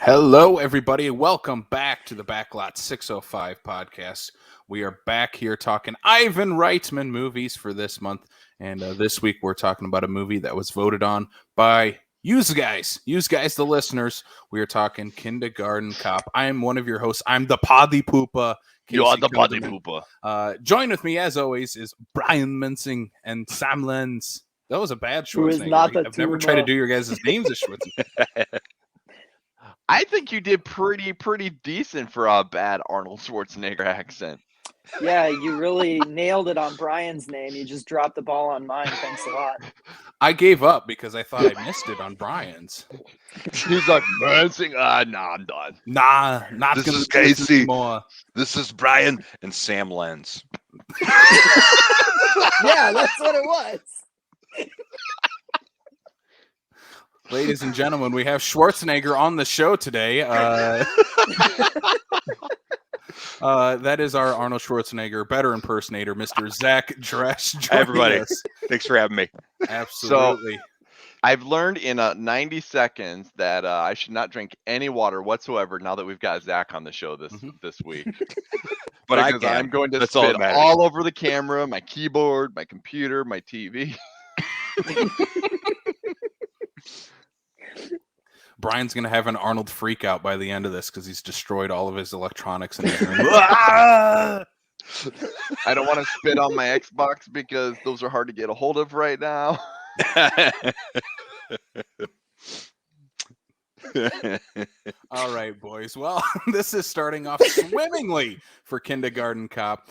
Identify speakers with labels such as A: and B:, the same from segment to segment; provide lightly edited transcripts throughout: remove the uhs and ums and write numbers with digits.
A: Hello, everybody. Welcome back to the Backlot 605 podcast. We are back here talking Ivan Reitman movies for this month. And this week, we're talking about a movie that was voted on by you guys, the listeners. We are talking Kindergarten Cop. I am one of your hosts. I'm the Poddy Poopa.
B: You are the Poddy Poopa.
A: Join with me, as always, is Brian Mensing and Sam Lenz. That was a bad
C: Who is
A: Schwarzenegger.
C: not the
A: I've never tried to do your guys' names as Schwarzenegger.
B: I think you did pretty decent for a bad Arnold Schwarzenegger accent.
C: Yeah, you really nailed it on Brian's name. You just dropped the ball on mine. Thanks a lot.
A: I gave up because I thought I missed it on Brian's.
B: He's like, Mensing. Nah, I'm done.
A: Nah, not
D: This
A: gonna
D: is
A: do this
D: Casey.
A: anymore.
D: This is Brian and Sam Lenz.
C: Yeah, that's what it was.
A: Ladies and gentlemen, we have Schwarzenegger on the show today. That is our Arnold Schwarzenegger better impersonator, Mr. Zach Dresch.
D: Hi, everybody.
A: Us.
D: Thanks for having me.
A: Absolutely.
B: I've learned in 90 seconds that I should not drink any water whatsoever now that we've got Zach on the show this week.
D: But
B: Because I'm going to
D: That's all that
B: spit
D: matters.
B: all over the camera, my keyboard, my computer, my TV.
A: Brian's going to have an Arnold freak out by the end of this because he's destroyed all of his electronics. And he's I
B: I don't want to spit on my Xbox because those are hard to get a hold of right now.
A: All right, boys. Well, this is starting off swimmingly for Kindergarten Cop.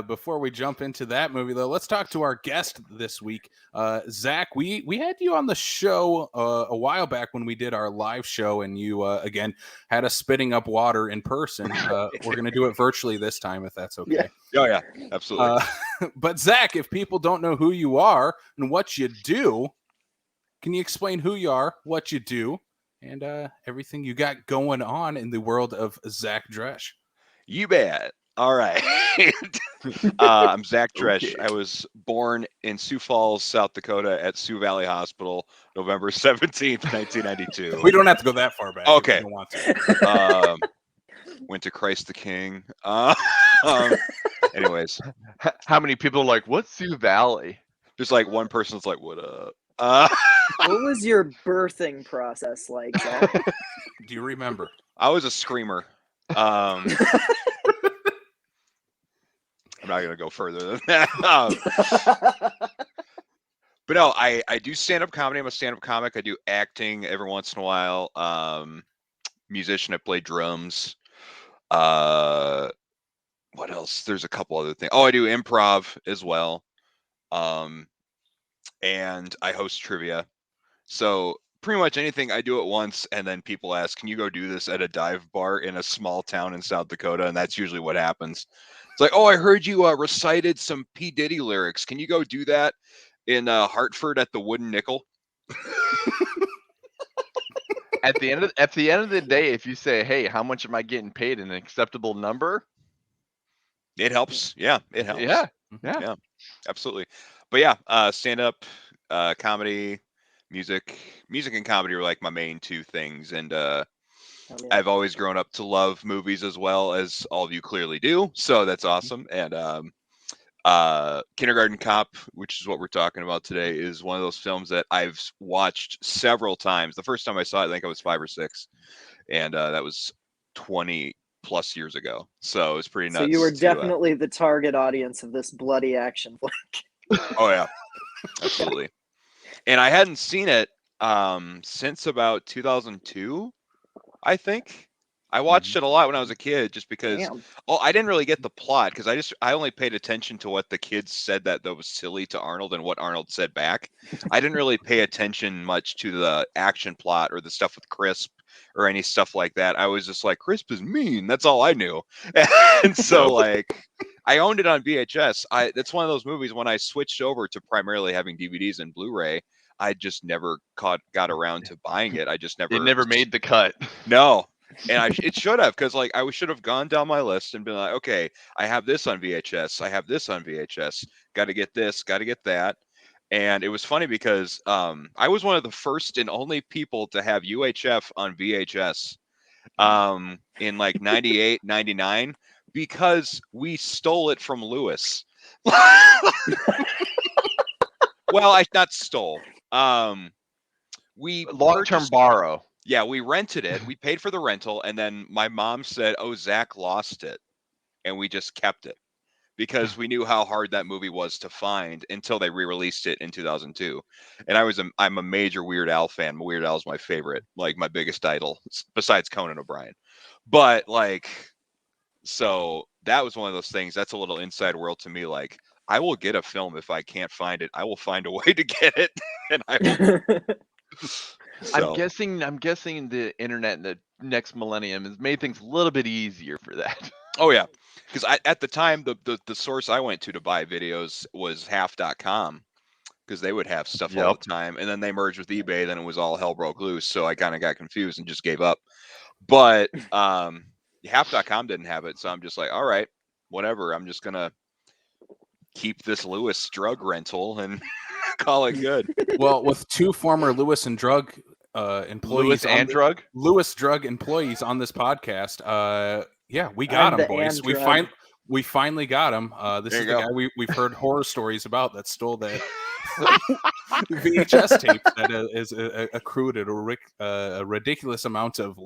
A: Before we jump into that movie, though, let's talk to our guest this week. Zach, we had you on the show a while back when we did our live show, and you, again, had us spitting up water in person. We're going to do it virtually this time, if that's okay.
D: Oh, yeah, absolutely.
A: But, Zach, if people don't know who you are and what you do, can you explain who you are, what you do, and everything you got going on in the world of Zach Dresch?
D: You bet. All right. I'm Zach Dresch.
B: Okay.
D: I was born in Sioux Falls, South Dakota at Sioux Valley Hospital, November 17th, 1992.
A: We don't have to go that far back.
D: Okay.
A: If you don't want to.
D: Went to Christ the King. Anyways,
B: How many people are like, what's Sioux Valley?
D: just like one person's like, what up?
C: What was your birthing process like, Zach?
A: Do you remember?
D: I was a screamer. I'm not going to go further than that. But no, I do stand-up comedy. I'm a stand-up comic. I do acting every once in a while. Musician. I play drums. What else? There's a couple other things. Oh, I do improv as well. And I host trivia. So pretty much anything I do at once, and then people ask, can you go do this at a dive bar in a small town in South Dakota? And that's usually what happens. It's like, oh, I heard you recited some P. Diddy lyrics. Can you go do that in Hartford at the Wooden Nickel?
B: At the end of the day, if you say, "Hey, how much am I getting paid?" an acceptable number,
D: It helps. Yeah, it helps.
B: yeah.
D: Absolutely. But yeah, stand-up, comedy, music and comedy are like my main two things. And I've always grown up to love movies as well, as all of you clearly do. So that's awesome. And Kindergarten Cop, which is what we're talking about today, is one of those films that I've watched several times. The first time I saw it, I think I was 5 or 6. And that was 20 plus years ago. So it was pretty nuts.
C: So you were definitely the target audience of this bloody action flick.
D: Oh, yeah. Absolutely. And I hadn't seen it since about 2002, I think. I watched it a lot when I was a kid just because
C: Damn.
D: I didn't really get the plot because I only paid attention to what the kids said that was silly to Arnold and what Arnold said back. I didn't really pay attention much to the action plot or the stuff with Crisp or any stuff like that. I was just like, Crisp is mean. That's all I knew. And so like I owned it on VHS. That's one of those movies when I switched over to primarily having DVDs and Blu-ray, I just never got around to buying it. I just never.
B: It never made the cut.
D: No. And it should have, because like I should have gone down my list and been like, okay, I have this on VHS. I have this on VHS. Got to get this. Got to get that. And it was funny because I was one of the first and only people to have UHF on VHS in like 98, 99 because we stole it from Lewis. Well, I not stole. We
B: Long-term
D: purchased-
B: borrow.
D: Yeah, we rented it. We paid for the rental, and then my mom said, "Oh, Zach lost it," and we just kept it because we knew how hard that movie was to find until they re-released it in 2002. And I'm a major Weird Al fan. Weird Al's my favorite, like my biggest idol besides Conan O'Brien. But like, so that was one of those things. That's a little inside world to me. Like, I will get a film if I can't find it. I will find a way to get it, and I will. So,
B: I'm guessing the internet in the next millennium has made things a little bit easier for that.
D: oh yeah, because at the time the source I went to buy videos was half.com because they would have stuff all
B: Yep.
D: the time, and then they merged with eBay. Then it was all hell broke loose. So I kind of got confused and just gave up. But half.com didn't have it, so I'm just like, all right, whatever. I'm just gonna keep this Lewis drug rental and call it good.
A: Well, with two former Lewis and Drug employees, Lewis Drug employees on this podcast, yeah, we got him, boys. We finally got him. This
D: There
A: is
D: you
A: the
D: go.
A: guy we've heard horror stories about that stole that VHS tape that is accrued at a ridiculous amount of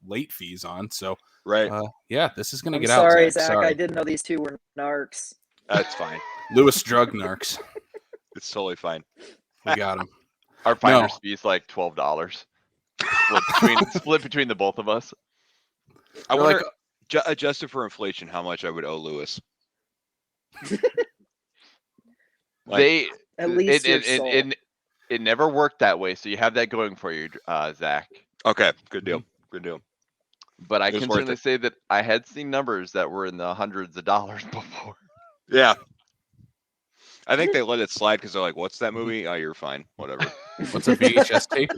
A: late fees on. So,
D: Right.
A: yeah, this is going to
C: I'm
A: get
C: sorry,
A: out.
C: Zach.
A: Sorry.
C: I didn't know these two were narcs.
D: That's fine.
A: Lewis Drug narcs.
D: It's totally fine.
A: We got him.
B: Our finder's fee is like $12. Split between the both of us.
D: I
A: They're
D: wonder, adjusted for inflation, how much I would owe Lewis.
C: At least your soul.
B: It never worked that way, so you have that going for you, Zach.
D: Okay, good deal. Good deal.
B: But I
D: It was
B: can
D: worth
B: certainly
D: it.
B: say that I had seen numbers that were in the hundreds of dollars before.
D: Yeah. I think they let it slide because they're like, "What's that movie? Oh, you're fine. Whatever."
A: What's a VHS tape?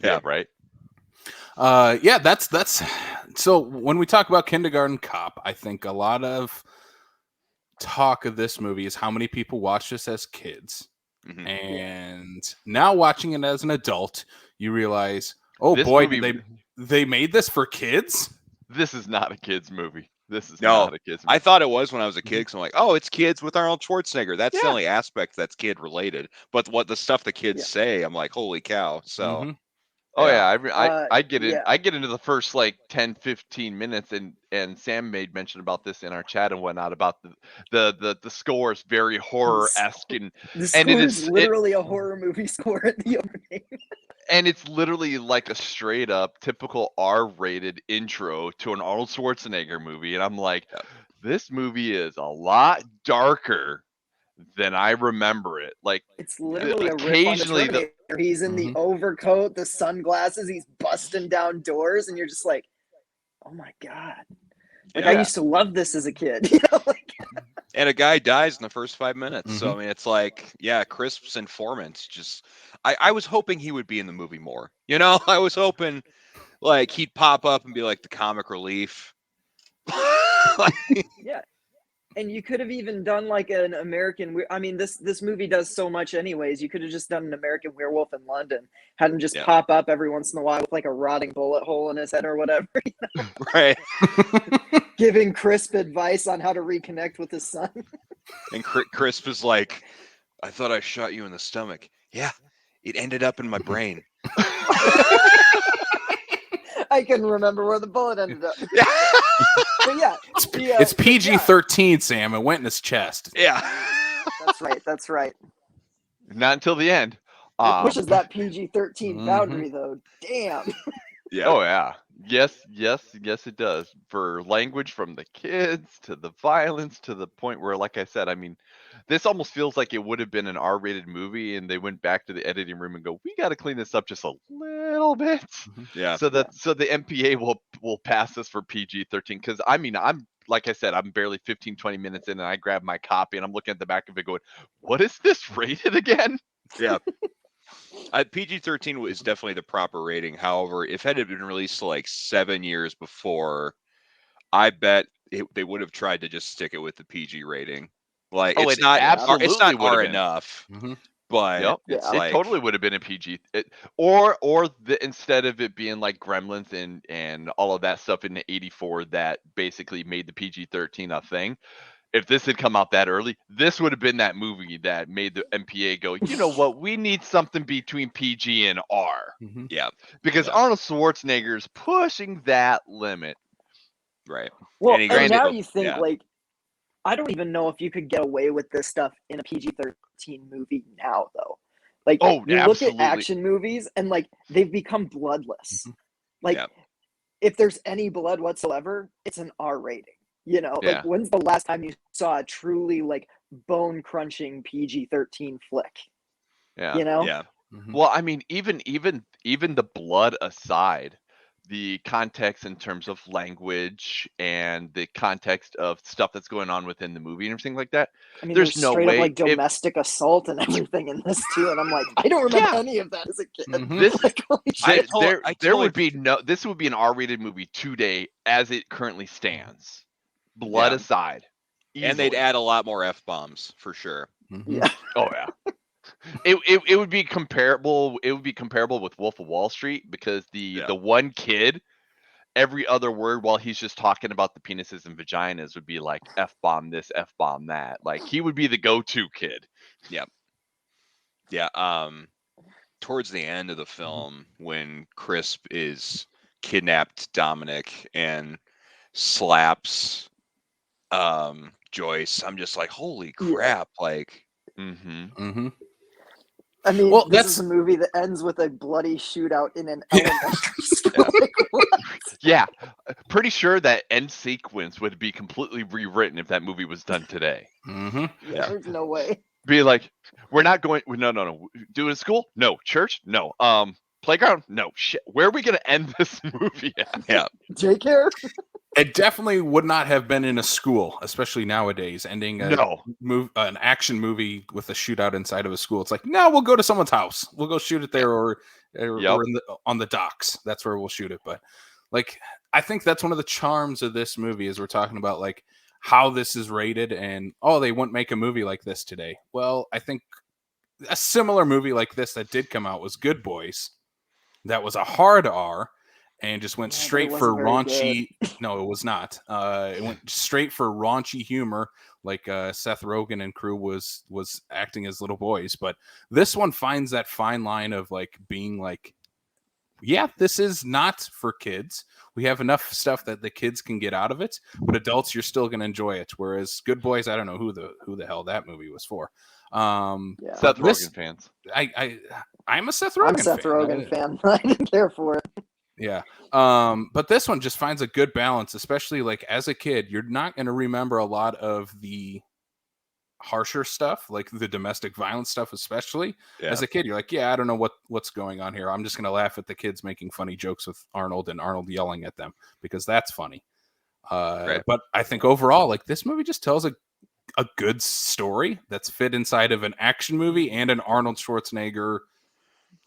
B: Yeah, right.
A: Yeah, that's so when we talk about Kindergarten Cop, I think a lot of talk of this movie is how many people watched this as kids.
D: Mhm.
A: And now watching it as an adult, you realize, oh
B: This
A: boy,
B: movie-
A: they made this for kids?
B: This is not a kid's movie. This is
D: No,
B: not a kid's movie.
D: I thought it was when I was a kid because I'm like, "Oh, it's kids with Arnold Schwarzenegger." That's the
B: Yeah.
D: only aspect that's kid related. But what the stuff the kids say, I'm like, "Holy cow!" So.
A: Mhm.
B: Oh
D: Yeah.
B: yeah, I get in.
C: yeah.
B: I get into the first like 10, 15 minutes, and Sam made mention about this in our chat and whatnot about the score is very horror-esque and
C: The
B: and
C: score
B: it
C: is
B: is
C: literally a horror movie score at the opening.
B: and it's literally like a straight up typical R-rated intro to an Arnold Schwarzenegger movie, and I'm like, this movie is a lot darker than I remember it. Like
C: It's literally a riff on the
B: occasionally
C: Terminator. He's in the overcoat, the sunglasses, he's busting down doors, and you're just like, oh my god. Like I
D: Yeah.
C: used to love this as a kid. You know, like,
D: And a guy dies in the first 5 minutes. So
A: Mhm.
D: I mean, it's like, yeah, Crisp's informant. Just, I was hoping he would be in the movie more. You know, I was hoping like he'd pop up and be like the comic relief.
C: yeah. And you could have even done like an American. I mean, this movie does so much, anyways. You could have just done an American Werewolf in London, had him just
D: Yeah.
C: pop up every once in a while with like a rotting bullet hole in his head or whatever,
D: Right.
C: giving Crisp advice on how to reconnect with his son.
D: And Crisp is like, I thought I shot you in the stomach. Yeah, it ended up in my brain.
C: I couldn't remember where the bullet ended up.
D: Yeah.
C: But yeah,
A: It's PG-13, Sam. It went in his chest.
D: Yeah.
C: that's right. That's right.
B: not until the end.
C: It pushes that PG-13
A: Mhm.
C: boundary, though. Damn.
D: Yeah.
B: Oh yeah. Yes, it does. For language from the kids to the violence to the point where, like I said, I mean, this almost feels like it would have been an R-rated movie, and they went back to the editing room and go, "We got to clean this up just a little bit,
D: Yeah.
B: so the MPA will pass this for PG-13." Because I mean, I'm like I said, I'm barely 15, 20 minutes in, and I grab my copy and I'm looking at the back of it, going, "What is this rated again?"
D: Yeah. PG-13 is definitely the proper rating. However, if it had been released like 7 years before, I bet they would have tried to just stick it with the PG rating. Like
B: Oh,
D: it's
B: it
D: not
B: absolutely
D: it's not
B: would have
D: R
B: been.
D: enough.
A: Mhm.
D: but
B: Yep.
D: it's
C: Yeah.
B: It totally would have been a PG. Instead of it being like Gremlins and all of that stuff in '84 that basically made the PG-13 a thing. If this had come out that early, this would have been that movie that made the MPA go, you know what? We need something between PG and R.
A: Mhm.
D: yeah,
B: Because
D: Yeah.
B: Arnold Schwarzenegger's pushing that limit.
D: right.
C: Well,
D: And he
C: and
D: goes
C: now
D: to-
C: you think
D: yeah.
C: like, I don't even know if you could get away with this stuff in a PG-13 movie now, though. Like,
B: Oh,
C: you look at
B: absolutely.
C: action movies and like they've become bloodless.
A: Mhm.
C: Like,
D: Yeah.
C: if there's any blood whatsoever, it's an R rating. You know,
B: Yeah.
C: like when's the last time you saw a truly like bone-crunching PG-13 flick?
B: Yeah.
C: You know?
D: Yeah.
A: Mhm.
B: Well, I mean, even the blood aside, the context in terms of language and the context of stuff that's going on within the movie and everything like that.
C: I mean,
B: There's
C: there's
B: no
C: straight up
B: way
C: like
B: if
C: domestic assault and everything in this too, and I'm like, I don't remember
B: Yeah.
C: any of that as a kid.
A: Mhm.
B: this
C: Like, holy
D: I
C: shit.
D: tol-
B: there
D: I
B: there would
D: totally-
B: be no this would be an R-rated movie today as it currently stands. Blood
D: Yeah.
B: aside.
D: And they'd
B: Easily.
D: add a lot more F-bombs for sure.
A: Mhm.
C: Yeah.
B: Oh yeah. It would be comparable. It would be comparable with Wolf of Wall Street because the one kid, every other word while he's just talking about the penises and vaginas would be like F-bomb this, F-bomb that. Like he would be the go-to kid.
D: Yeah. Towards the end of the film, when Crisp is kidnapped Dominic and slaps Joyce, I'm just like, holy
C: Yeah.
D: crap! Like,
B: Mm-hmm.
A: Mhm.
C: I mean,
A: Well,
C: this
A: that's-
C: is a movie that ends with a bloody shootout in an elementary school.
B: Yeah.
C: Like, what?
B: Yeah, pretty sure that end sequence would be completely rewritten if that movie was done today.
A: Mhm.
C: Yeah, there's no way.
B: Be like, we're not going. No. Do it at school? No. Church? No. Playground? No. Shit. Where are we gonna end this movie at?
C: Daycare?
A: It definitely would not have been in a school, especially nowadays. Ending
B: No.
A: an action movie with a shootout inside of a school. It's like, no, we'll go to someone's house. We'll go shoot it there, or
B: Yep.
A: on the docks. That's where we'll shoot it. But like, I think that's one of the charms of this movie is we're talking about like how this is rated, and they wouldn't make a movie like this today. Well, I think a similar movie like this that did come out was Good Boys. That was a hard R. And just went
C: Yeah, but it
A: straight for
C: wasn't very
A: raunchy. No, it was not. It went straight for raunchy humor, like Seth Rogen and crew was acting as little boys. But this one finds that fine line of like being like, yeah, this is not for kids. We have enough stuff that the kids can get out of it, but adults, you're still going to enjoy it. Whereas Good Boys, I don't know who the hell that movie was for.
C: Yeah.
B: Seth
A: this-
B: Rogen fans.
A: I'm a Seth Rogen.
C: I'm a Seth Rogen fan. I didn't care for it.
A: Yeah. But this one just finds a good balance, especially like as a kid, you're not going to remember a lot of the harsher stuff, like the domestic violence stuff, especially.
D: Yeah.
A: As a kid, you're like, yeah, I don't know what's going on here. I'm just going to laugh at the kids making funny jokes with Arnold and Arnold yelling at them because that's funny.
D: Right.
A: But I think overall, like this movie just tells a good story that's fit inside of an action movie and an Arnold Schwarzenegger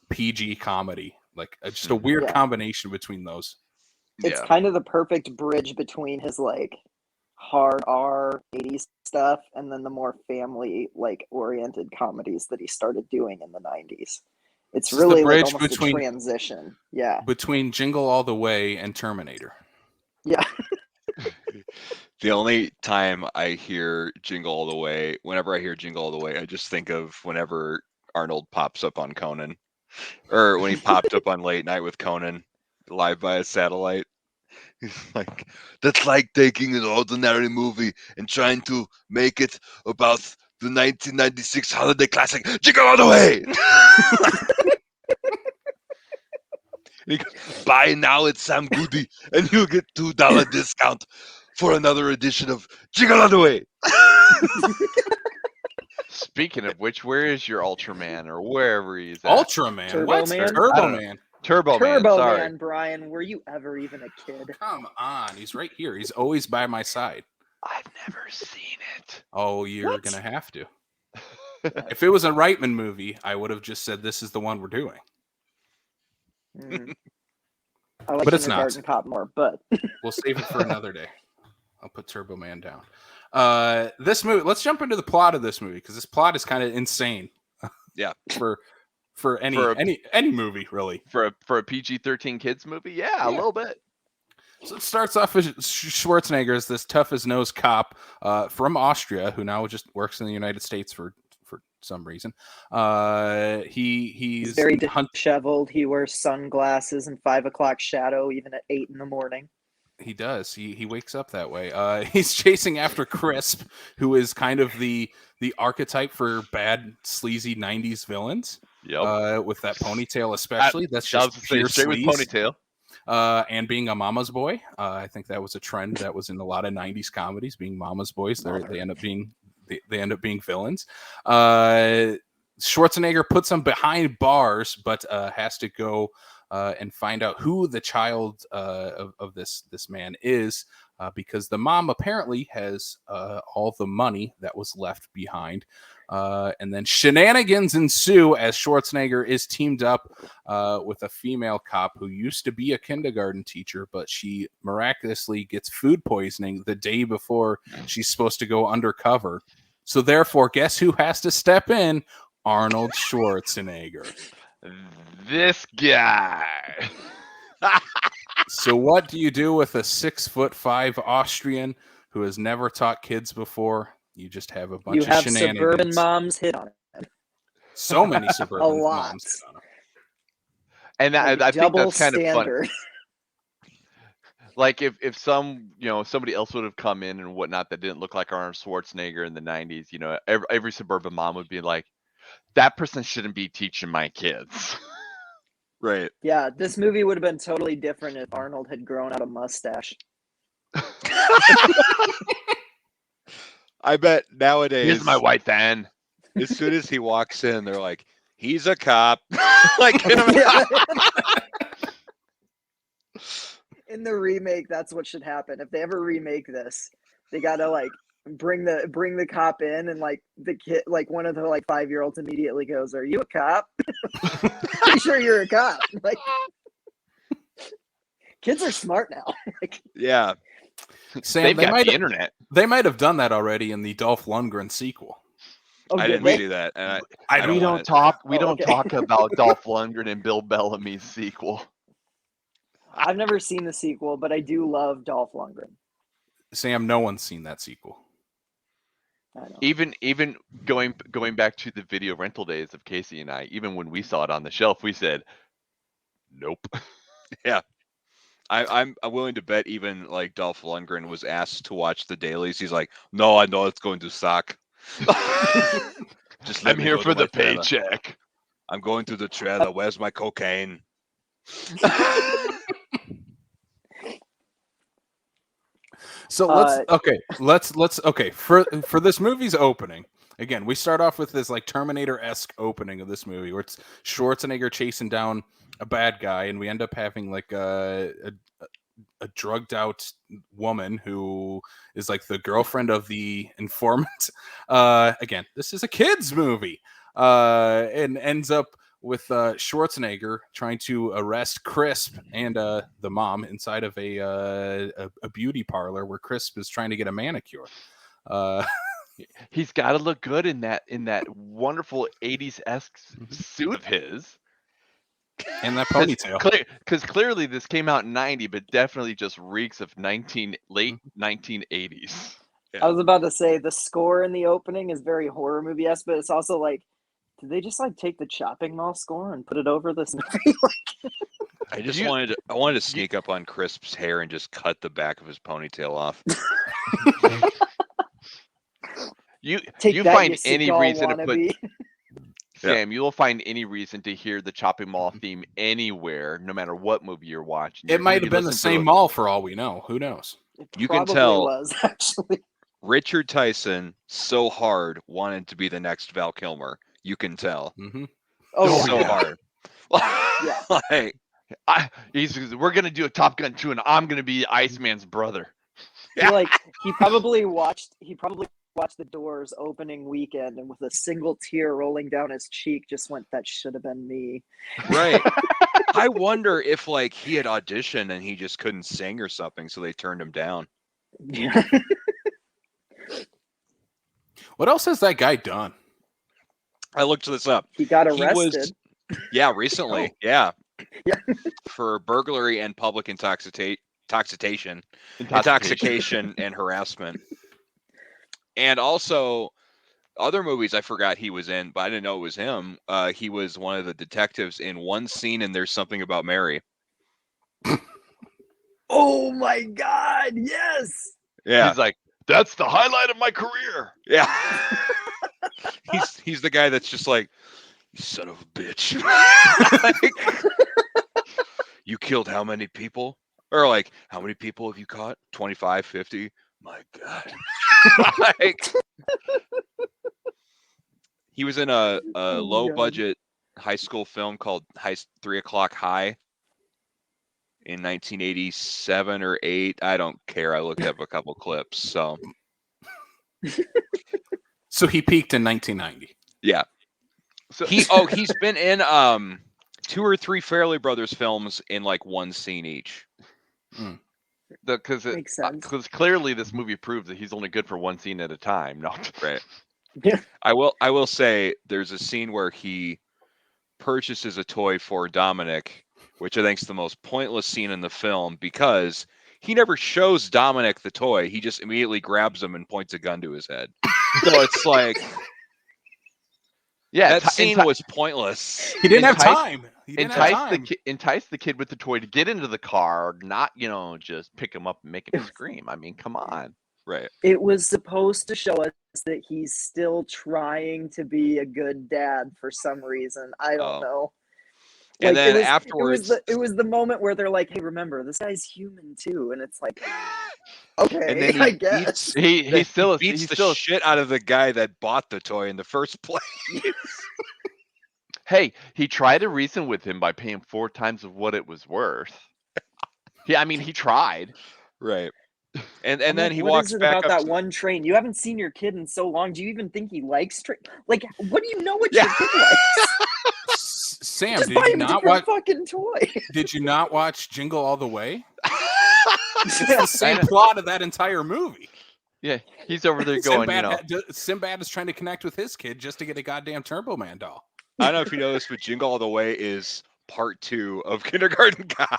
A: PG comedy. Like just a weird
C: Yeah.
A: combination between those.
C: It's
D: Yeah.
C: kind of the perfect bridge between his like hard R 80s stuff and then the more family like oriented comedies that he started doing in the 90s. It's
A: This is the
C: really like
A: bridge
C: almost
A: between-
C: a transition. Yeah.
A: Between Jingle All the Way and Terminator.
C: Yeah.
D: The only time I hear Jingle All the Way, whenever I hear Jingle All the Way, I just think of whenever Arnold pops up on Conan, or when he popped up on Late Night with Conan, live by a satellite. He's like, that's like taking an ordinary movie and trying to make it about the 1996 holiday classic, Jingle All the Way. He goes, buy now at Sam Goody, and you'll get $2 discount for another edition of Jingle All the Way.
B: Speaking of which, where is your Ultraman or wherever he's at?
A: Ultraman.
C: Turbo
A: What?
C: Man?
B: I
A: Turbo
B: don't know.
A: Man.
B: Turbo Man.
C: Turbo
B: Sorry.
C: Man, Brian, were you ever even a kid?
A: Come on. He's right here. He's always by my side.
B: I've never seen it.
A: Oh, you're
C: What?
A: going to have to. If it was a Reitman movie, I would have just said, this is the one we're doing.
C: Mm. I like
A: But it's not.
C: Kindergarten Cop more, but
A: We'll save it for another day. I'll put Turbo Man down. This movie, let's jump into the plot of this movie because this plot is kind of insane.
D: Yeah.
A: For any movie, really.
B: For a PG-13 kids movie, yeah, a little bit.
A: So it starts off with Schwarzenegger as this tough as nose cop from Austria who now just works in the United States for some reason. He's
C: very disheveled. He wears sunglasses and 5 o'clock shadow even at 8 a.m.
A: He does. He wakes up that way. He's chasing after Crisp, who is kind of the archetype for bad, sleazy '90s villains.
B: Yep.
A: With that ponytail, especially. That's just pure
B: straight with ponytail.
A: And being a mama's boy. I think that was a trend that was in a lot of '90s comedies. Being mama's boys, they end up being villains. Schwarzenegger puts them behind bars, but has to go and find out who the child of this man is, because the mom apparently has all the money that was left behind. And then shenanigans ensue as Schwarzenegger is teamed up with a female cop who used to be a kindergarten teacher, but she miraculously gets food poisoning the day before she's supposed to go undercover. So therefore, guess who has to step in? Arnold Schwarzenegger.
B: This guy.
A: So what do you do with a 6'5" Austrian who has never taught kids before? You just have a bunch of shenanigans.
C: Suburban moms hit on it.
A: So many suburban moms hit on it.
B: And I think that's kind of fun. Like if somebody else would have come in and whatnot that didn't look like Arnold Schwarzenegger in the 90s, every suburban mom would be like, that person shouldn't be teaching my kids.
D: Right.
C: Yeah, this movie would have been totally different if Arnold had grown out a mustache.
D: I bet nowadays.
B: Here's my white van.
D: As soon as he walks in, they're like, he's a cop.
C: In the remake, that's what should happen. If they ever remake this, they gotta bring the cop in, and the kid, one of the 5-year-olds immediately goes, "Are you a cop?" Pretty sure you're a cop. Kids are smart now.
D: Yeah.
A: Sam,
B: they've got the internet.
A: They might have done that already in the Dolph Lundgren sequel.
C: Oh,
D: I didn't see that. And
B: we don't talk about Dolph Lundgren and Bill Bellamy's sequel.
C: I've never seen the sequel, but I do love Dolph Lundgren.
A: Sam, no one's seen that sequel.
C: I know.
B: Even going back to the video rental days of Casey and I, even when we saw it on the shelf, we said, "Nope."
D: Yeah. I'm willing to bet even Dolph Lundgren was asked to watch the dailies. He's like, "No, I know it's going to suck.
B: I'm here for the paycheck.
D: I'm going to the trailer. Where's my cocaine?"
A: So for this movie's opening. Again, we start off with this Terminator-esque opening of this movie where it's Schwarzenegger chasing down a bad guy, and we end up having a drugged out woman who is the girlfriend of the informant. Again, this is a kids movie, and ends up with Schwarzenegger trying to arrest Crisp and the mom inside of a beauty parlor where Crisp is trying to get a manicure.
B: He's got to look good in that wonderful 80s-esque suit of his.
A: And that ponytail.
B: Because clearly this came out in 90, but definitely just reeks of late 1980s.
C: Yeah. I was about to say the score in the opening is very horror movie-esque, but it's also did they just take the chopping mall score and put it over this movie?
D: I wanted to sneak up on Crisp's hair and just cut the back of his ponytail off.
B: You find any reason to put Sam, you'll find any reason to hear the chopping mall theme anywhere, no matter what movie you're watching.
A: It might have been the same mall for all we know. Who knows?
D: You can tell
C: was, actually.
D: Richard Tyson so hard wanted to be the next Val Kilmer. You can tell.
A: Mm-hmm.
C: Oh,
D: so hard.
C: Yeah.
B: We're gonna do a Top Gun 2, and I'm gonna be Iceman's brother.
C: Yeah. He probably watched The Doors opening weekend, and with a single tear rolling down his cheek, just went, "That should have been me."
D: Right. I wonder if he had auditioned and he just couldn't sing or something, so they turned him down.
C: Yeah.
A: What else has that guy done?
D: I looked this up.
C: He got
D: He was-
C: arrested.
D: Yeah, recently.
C: Oh.
D: Yeah.
C: Yeah.
D: For burglary and public intoxication and harassment. And also other movies I forgot he was in, but I didn't know it was him. He was one of the detectives in one scene in There's Something About Mary.
C: Oh my God! Yes.
D: Yeah.
B: He's like, that's the highlight of my career.
D: Yeah. he's the guy that's just like, you son of a bitch. Like, you killed how many people? Or like, how many people have you caught? 25, 50? My God. Like, he was in a
C: Oh,
D: low
C: God.
D: budget high school film called 3 O'Clock High in 1987 or 8. I don't care. I looked up a couple clips. So
A: So he peaked in 1990.
D: yeah.
B: So
D: He's been in 2 or 3 Farrelly Brothers films in like one scene each.
B: because
C: Makes sense.
B: because clearly this movie proves that he's only good for one scene at a time. No,
D: Right.
C: Yeah.
D: I will say there's a scene where he purchases a toy for Dominic, which I think is the most pointless scene in the film because he never shows Dominic the toy. He just immediately grabs him and points a gun to his head. So it's like,
B: yeah,
D: that scene was pointless.
A: He didn't have
B: Entice-
A: time. He didn't have time.
B: entice the kid with the toy to get into the car, not just pick him up and make him scream. I mean, come on.
D: Right.
C: It was supposed to show us that he's still trying to be a good dad for some reason. I don't know.
D: And then
C: it was,
D: afterwards,
C: it was the moment where they're like, "Hey, remember, this guy's human too," and it's like, okay,
D: and then
C: I guess.
B: He still
D: beats the
B: still
D: shit out of the guy that bought the toy in the first place.
B: Hey, he tried to reason with him by paying 4 times of what it was worth. Yeah, I mean, he tried.
D: Right. And
C: I'm
D: then
C: like,
D: he
C: what
D: walks
C: is it
D: back
C: about
D: up
C: that
D: to
C: one train? You haven't seen your kid in so long. Do you even think he likes train? Like, what do you know what
D: Yeah.
C: your kid likes?
A: Sam,
C: Just
A: did
C: buy
A: you
C: him a
A: not
C: different
A: watch?
C: fucking toy.
A: Did you not watch Jingle All the Way? It's
C: Yeah.
A: the same plot of that entire movie.
B: Yeah, he's over there going,
A: Sinbad is trying to connect with his kid just to get a goddamn Turbo Man doll.
D: I don't know if you know this, but Jingle All the Way is part 2 of Kindergarten Cop.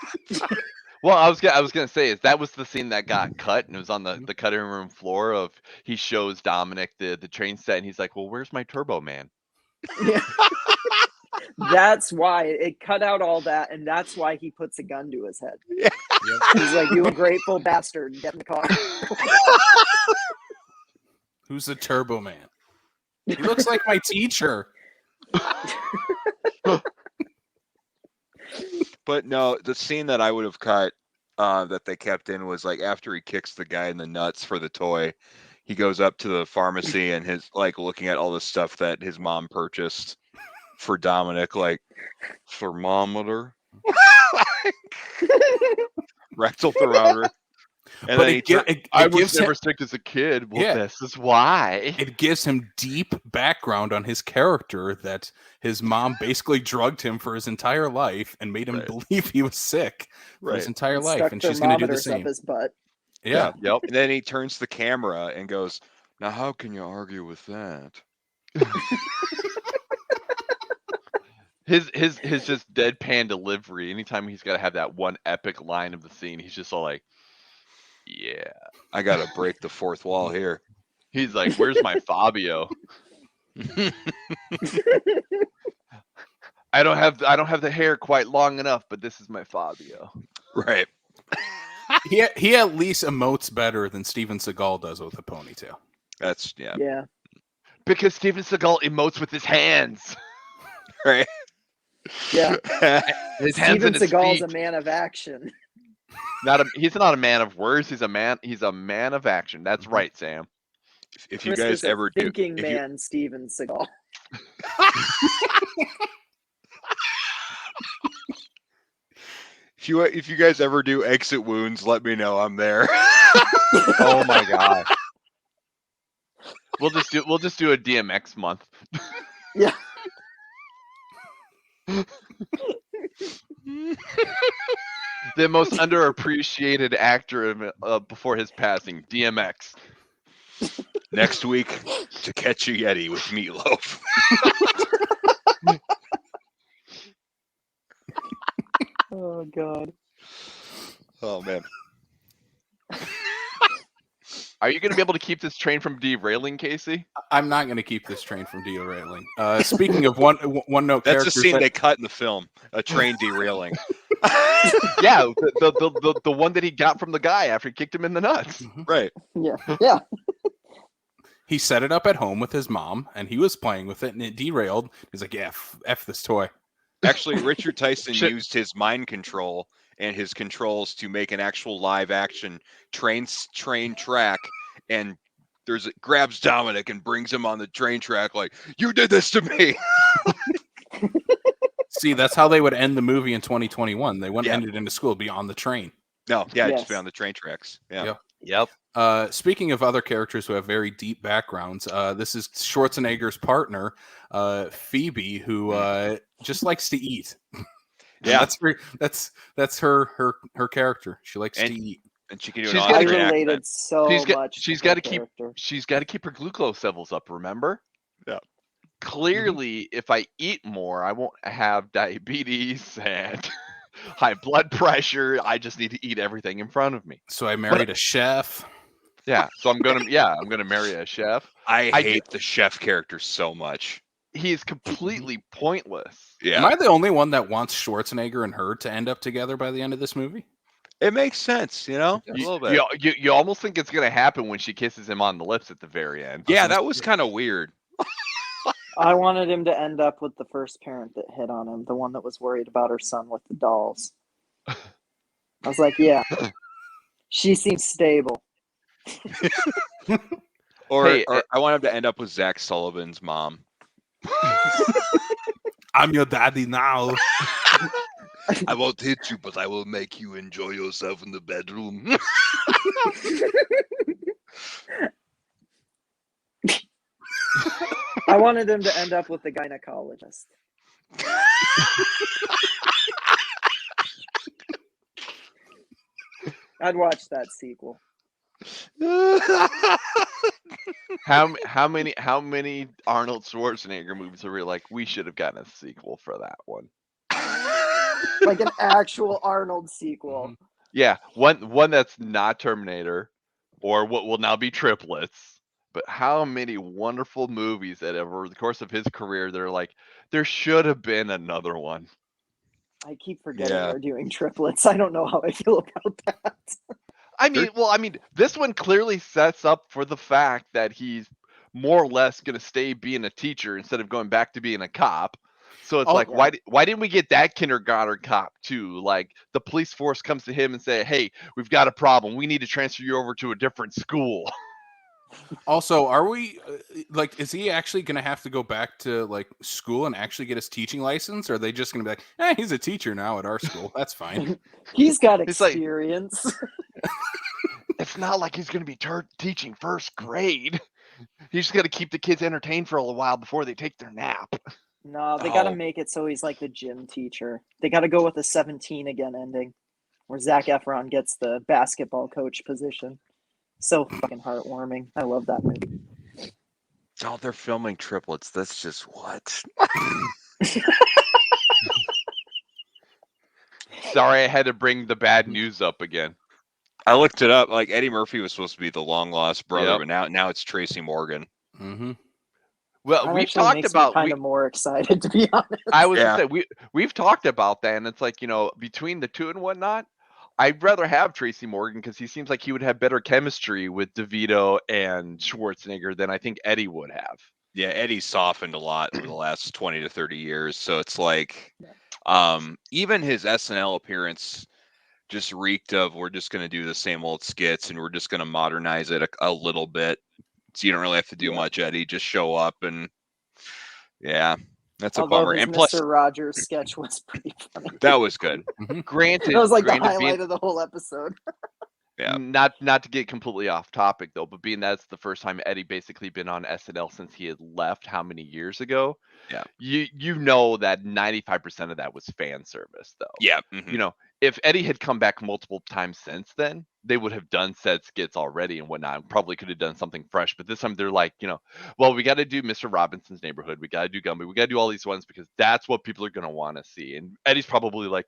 B: Well, I was gonna say is that was the scene that got cut and it was on the cutting room floor of he shows Dominic the train set and he's like, well, where's my Turbo Man?
C: Yeah. That's why it cut out all that, and that's why he puts a gun to his head.
D: Yeah.
C: He's like, "You ungrateful bastard, get in the car."
A: Who's the Turbo Man? He looks like my teacher.
D: But no, the scene that I would have cut that they kept in was like after he kicks the guy in the nuts for the toy, he goes up to the pharmacy and his like looking at all the stuff that his mom purchased for Dominic, like thermometer, rectal thermometer. And
A: But
D: then
B: I was never sick as a kid. Well,
A: Yeah.
B: this is why.
A: it gives him deep background on his character that his mom basically drugged him for his entire life and made him
D: Right.
A: believe he was sick for his entire life,
C: Stuck
A: and she's going to do the
C: thermometers up
A: same.
C: his butt.
A: Yeah.
B: Yep.
D: And then he turns the camera and goes, "Now, how can you argue with that?"
B: His just deadpan delivery. Anytime he's got to have that one epic line of the scene, he's just all like, "Yeah."
D: I gotta break the fourth wall here.
B: He's like, "Where's my Fabio?" I don't have the hair quite long enough, but this is my Fabio.
D: Right.
A: He at least emotes better than Steven Seagal does with a ponytail.
D: That's yeah.
C: Yeah.
B: Because Steven Seagal emotes with his hands.
D: Right.
C: Yeah.
B: His hands
C: Steven
B: and his
C: Seagal's
B: feet.
C: a man of action.
B: He's not a man of words. He's a man of action. That's right, Sam.
D: If you
C: Chris
D: guys
C: is a
D: ever do,
C: thinking
D: if you-
C: man, Steven Seagal.
D: if you guys ever do exit wounds, let me know. I'm there.
B: Oh my god. We'll just do a DMX month.
C: Yeah.
B: The most underappreciated actor before his passing, DMX.
D: Next week, To Catch a Yeti with Meatloaf.
C: god.
D: Oh man.
B: Are you going to be able to keep this train from derailing, Casey?
A: I'm not going to keep this train from derailing. Speaking of one note
D: That's a
A: characters,
D: scene they cut in the film. A train derailing.
B: Yeah, the one that he got from the guy after he kicked him in the nuts.
D: Right.
C: Yeah.
A: he set it up at home with his mom, and he was playing with it, and it derailed. He's like, "Yeah, f this toy."
D: Actually, Richard Tyson
B: Shit.
D: used his mind control and his controls to make an actual live action train track, and grabs Dominic and brings him on the train track like, "You did this to me."
A: See, that's how they would end the movie in 2021. They wouldn't
D: Yeah.
A: end it in the school; it'd be on the train.
D: No, yeah,
C: Yes.
D: just be on the train tracks. Yeah.
A: Yep.
B: Yep.
A: Speaking of other characters who have very deep backgrounds, this is Schwarzenegger's partner, Phoebe, who just likes to eat.
D: Yeah.
A: That's her character. She likes
D: And-
A: to eat.
D: And she can do
B: She's
D: an
B: gotta
C: I
D: Austrian
C: related
D: accent.
C: so much.
B: She's
C: to her
B: got to keep.
C: character.
B: She's got to keep her glucose levels up. Remember?
D: Yeah.
B: Clearly, if I eat more, I won't have diabetes and high blood pressure. I just need to eat everything in front of me.
A: So I married a chef.
B: Yeah. So I'm gonna marry a chef.
D: I
B: I
D: hate the chef character so much.
B: He is completely pointless.
A: Am
D: Yeah.
A: I the only one that wants Schwarzenegger and her to end up together by the end of this movie?
D: It makes sense, you know? A
B: You,
D: little bit.
B: you almost think it's gonna happen when she kisses him on the lips at the very end.
D: Yeah, that was kind of weird.
C: I wanted him to end up with the first parent that hit on him, the one that was worried about her son with the dolls. I was like, yeah, she seems stable.
D: Or,
B: Hey,
D: or I want him to end up with Zach Sullivan's mom.
A: I'm your daddy now.
D: I won't hit you, but I will make you enjoy yourself in the bedroom.
C: I wanted him to end up with the gynecologist. I'd watch that sequel.
B: How many Arnold Schwarzenegger movies are we like? We should have gotten a sequel for that one.
C: Like an actual Arnold sequel.
B: Yeah, one that's not Terminator, or what will now be triplets. But how many wonderful movies that over the course of his career, they're like, there should have been another one.
C: I keep forgetting
D: Yeah.
C: they're doing triplets. I don't know how I feel about that.
B: I mean, this one clearly sets up for the fact that he's more or less going to stay being a teacher instead of going back to being a cop. So it's
A: Oh,
B: like,
C: yeah.
B: why didn't we get that kindergarten cop too? Like the police force comes to him and say, "Hey, we've got a problem. We need to transfer you over to a different school."
A: Also, are we like? Is he actually going to have to go back to like school and actually get his teaching license? Or are they just going to be like, he's a teacher now at our school. That's fine.
C: He's got
B: It's like-
C: experience.
B: It's not like he's going to be teaching first grade. He's just got to keep the kids entertained for a little while before they take their nap.
C: No, they got to
D: Oh.
C: make it so he's like the gym teacher. They got to go with a 17 again ending, where Zac Efron gets the basketball coach position. So fucking heartwarming. I love that movie.
D: Oh, they're filming triplets. That's just what?
B: Sorry, I had to bring the bad news up again.
D: I looked it up. Like Eddie Murphy was supposed to be the long lost brother,
B: Yep.
D: but now it's Tracy Morgan.
A: Mm-hmm.
B: Well,
C: That
B: we've
C: actually
B: talked
C: makes
B: about.
C: me kind of more excited, to be honest.
B: I was
D: Yeah.
B: gonna say we've talked about that, and it's like, between the two and whatnot, I'd rather have Tracy Morgan because he seems like he would have better chemistry with DeVito and Schwarzenegger than I think Eddie would have.
D: Yeah, Eddie's softened a lot over the last 20 to 30 years. So it's like, even his SNL appearance just reeked of, we're just going to do the same old skits and we're just going to modernize it a little bit. So you don't really have to do
C: Yeah.
D: much, Eddie. Just show up and yeah, that's a
C: Although
D: bummer.
C: his
D: And plus,
C: Mr. Rogers sketch was pretty funny.
D: that was good.
B: Granted,
C: That was like the
B: granted,
C: highlight of the whole episode.
D: Yeah.
B: Not to get completely off topic though, but being that's the first time Eddie basically been on SNL since he had left how many years ago?
D: Yeah.
B: You know that 95% of that was fan service though.
D: Yeah. Mhm.
B: If Eddie had come back multiple times since then, they would have done said skits already and whatnot, and probably could have done something fresh. But this time they're like, well, we got to do Mr. Robinson's Neighborhood. We got to do Gumby. We got to do all these ones because that's what people are going to want to see. And Eddie's probably like,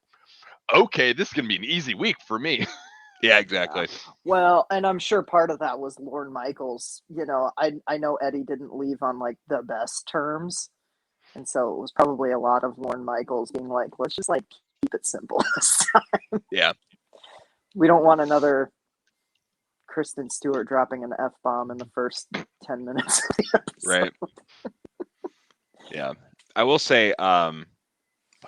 B: okay, this is gonna be an easy week for me.
D: Yeah, exactly.
C: Well, and I'm sure part of that was Lorne Michaels. I know Eddie didn't leave on like the best terms, and so it was probably a lot of Lorne Michaels being like, let's just like keep it simple this time.
D: Yeah.
C: We don't want another Kristen Stewart dropping an F-bomb in the first 10 minutes of the episode.
D: Right. Yeah. I will say, what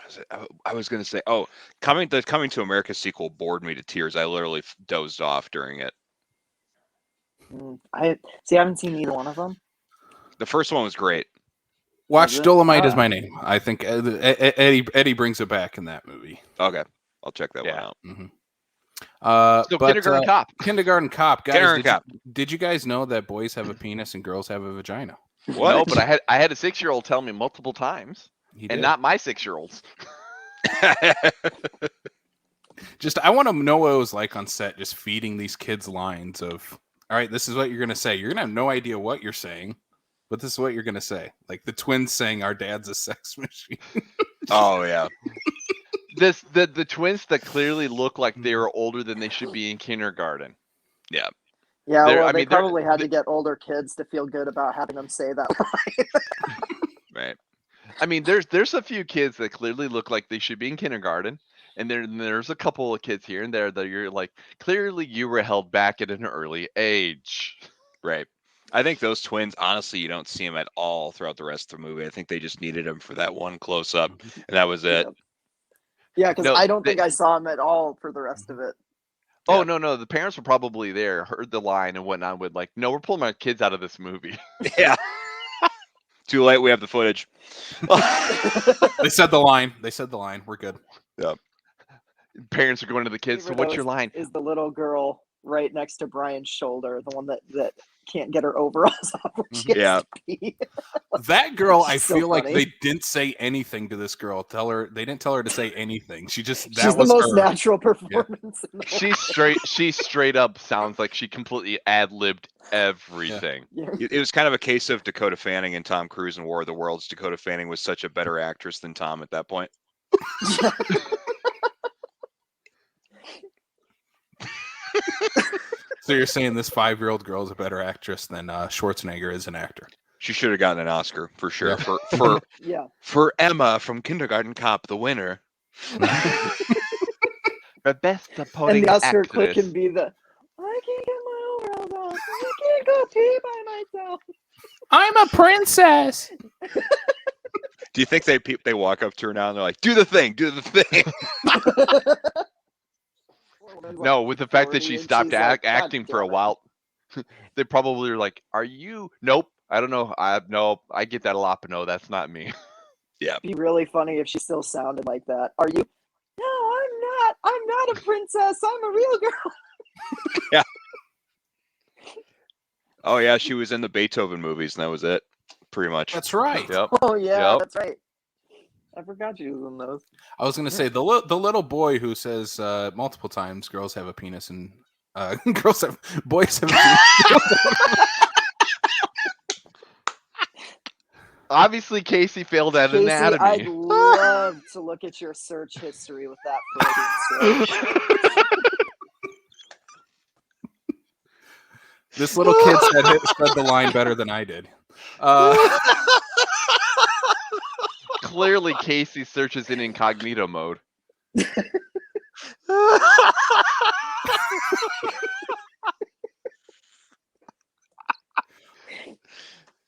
D: is it? I was going to say, the Coming to America sequel bored me to tears. I literally dozed off during it.
C: I haven't seen either one of them.
D: The first one was great.
A: Watch Dolomite is my name. I think Eddie brings it back in that movie.
D: Okay. I'll check that one
B: Yeah.
D: out.
A: Mm-hmm.
B: So Kindergarten Cop.
A: Kindergarten Cop, guys.
D: Kindergarten Cop.
A: Did you guys know that boys have a penis and girls have a vagina?
D: What?
B: No, but I had a 6-year-old tell me multiple times,
A: He
B: and
A: did.
B: not my 6-year-olds.
A: Just I want to know what it was like on set, just feeding these kids lines of, all right, this is what you're gonna say. You're gonna have no idea what you're saying, but this is what you're gonna say. Like the twins saying, "Our dad's a sex machine."
D: Oh yeah.
B: The twins that clearly look like they were older than they should be in kindergarten.
D: Yeah.
C: Yeah,
B: They're-
C: well,
B: I
C: they
B: mean, they're-
C: probably had to get older kids to feel good about having them say that line.
D: Right.
B: I mean, there's a few kids that clearly look like they should be in kindergarten, and there's a couple of kids here and there that you're like, clearly you were held back at an early age.
D: Right. I think those twins, honestly, you don't see them at all throughout the rest of the movie. I think they just needed them for that one close up, and that was it.
C: Yeah, because
B: No,
C: I don't think I saw him at all for the rest of it.
B: Oh
D: Yeah.
B: no, the parents were probably there, heard the line and whatnot, would like, no, we're pulling our kids out of this movie.
D: Yeah. Too late. We have the footage.
A: They said the line. We're good.
B: Parents are going to the kids. So what's your line?
C: Is the little girl right next to Brian's shoulder, the one that can't get her overalls off when she has
D: Yeah.
C: to pee?
A: That girl, I
C: So
A: feel like
C: funny.
A: they didn't say anything to this girl. They didn't tell her to say anything. She just that
C: She's the
A: was
C: most
A: her.
C: natural performance. In the
B: She straight up sounds like she completely ad-libbed everything.
C: Yeah.
D: It was kind of a case of Dakota Fanning and Tom Cruise in War of the Worlds. Dakota Fanning was such a better actress than Tom at that point.
A: So you're saying this 5-year-old girl is a better actress than Schwarzenegger is an actor?
D: She should have gotten an Oscar for sure.
A: Yeah.
C: Yeah.
D: For Emma from Kindergarten Cop, the winner.
B: The best
C: And
B: supporting
C: the Oscar
B: actress.
C: clip can be the I can't get my overalls off. I can't go pee by myself.
A: I'm a princess.
D: Do you think they walk up to her now and they're like, "Do the thing, do the thing"?
B: No, with the fact that
C: 40
B: she
C: and
B: stopped
C: she's like, "God
B: acting for a
C: damn it."
B: while, they probably are like, "Are you?" Nope. I don't know. Nope. I get that a lot, but no, that's not me.
C: It'd be really funny if she still sounded like that. Are you? No, I'm not. I'm not a princess. I'm a real girl.
D: Oh yeah, she was in the Beethoven movies, and that was it, pretty much.
A: That's right.
B: Yep.
C: Oh yeah,
B: Yep.
C: that's right. I forgot she was in those.
A: I was gonna say the little boy who says multiple times, "Girls have a penis," and boys have. A penis.
B: Obviously, Casey failed at
C: Casey,
B: anatomy.
C: I'd love to look at your search history with that Freudian slip.
A: This little kid said the line better than I did.
B: Clearly, Casey searches in incognito mode.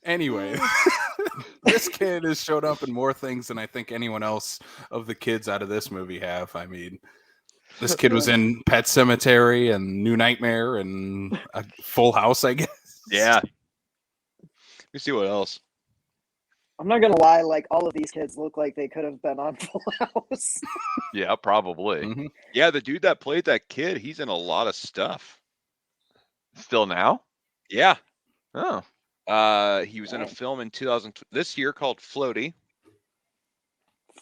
A: Anyway, this kid has showed up in more things than I think anyone else of the kids out of this movie have. I mean, this kid was in Pet Sematary and New Nightmare and a Full House, I guess.
D: Yeah. Let me see what else.
C: I'm not gonna lie, like all of these kids look like they could have been on Full House.
B: Yeah, probably.
A: Mhm.
D: Yeah, the dude that played that kid, he's in a lot of stuff.
B: Still now?
D: Yeah.
B: Oh.
D: He was in a film in this year called Floaty.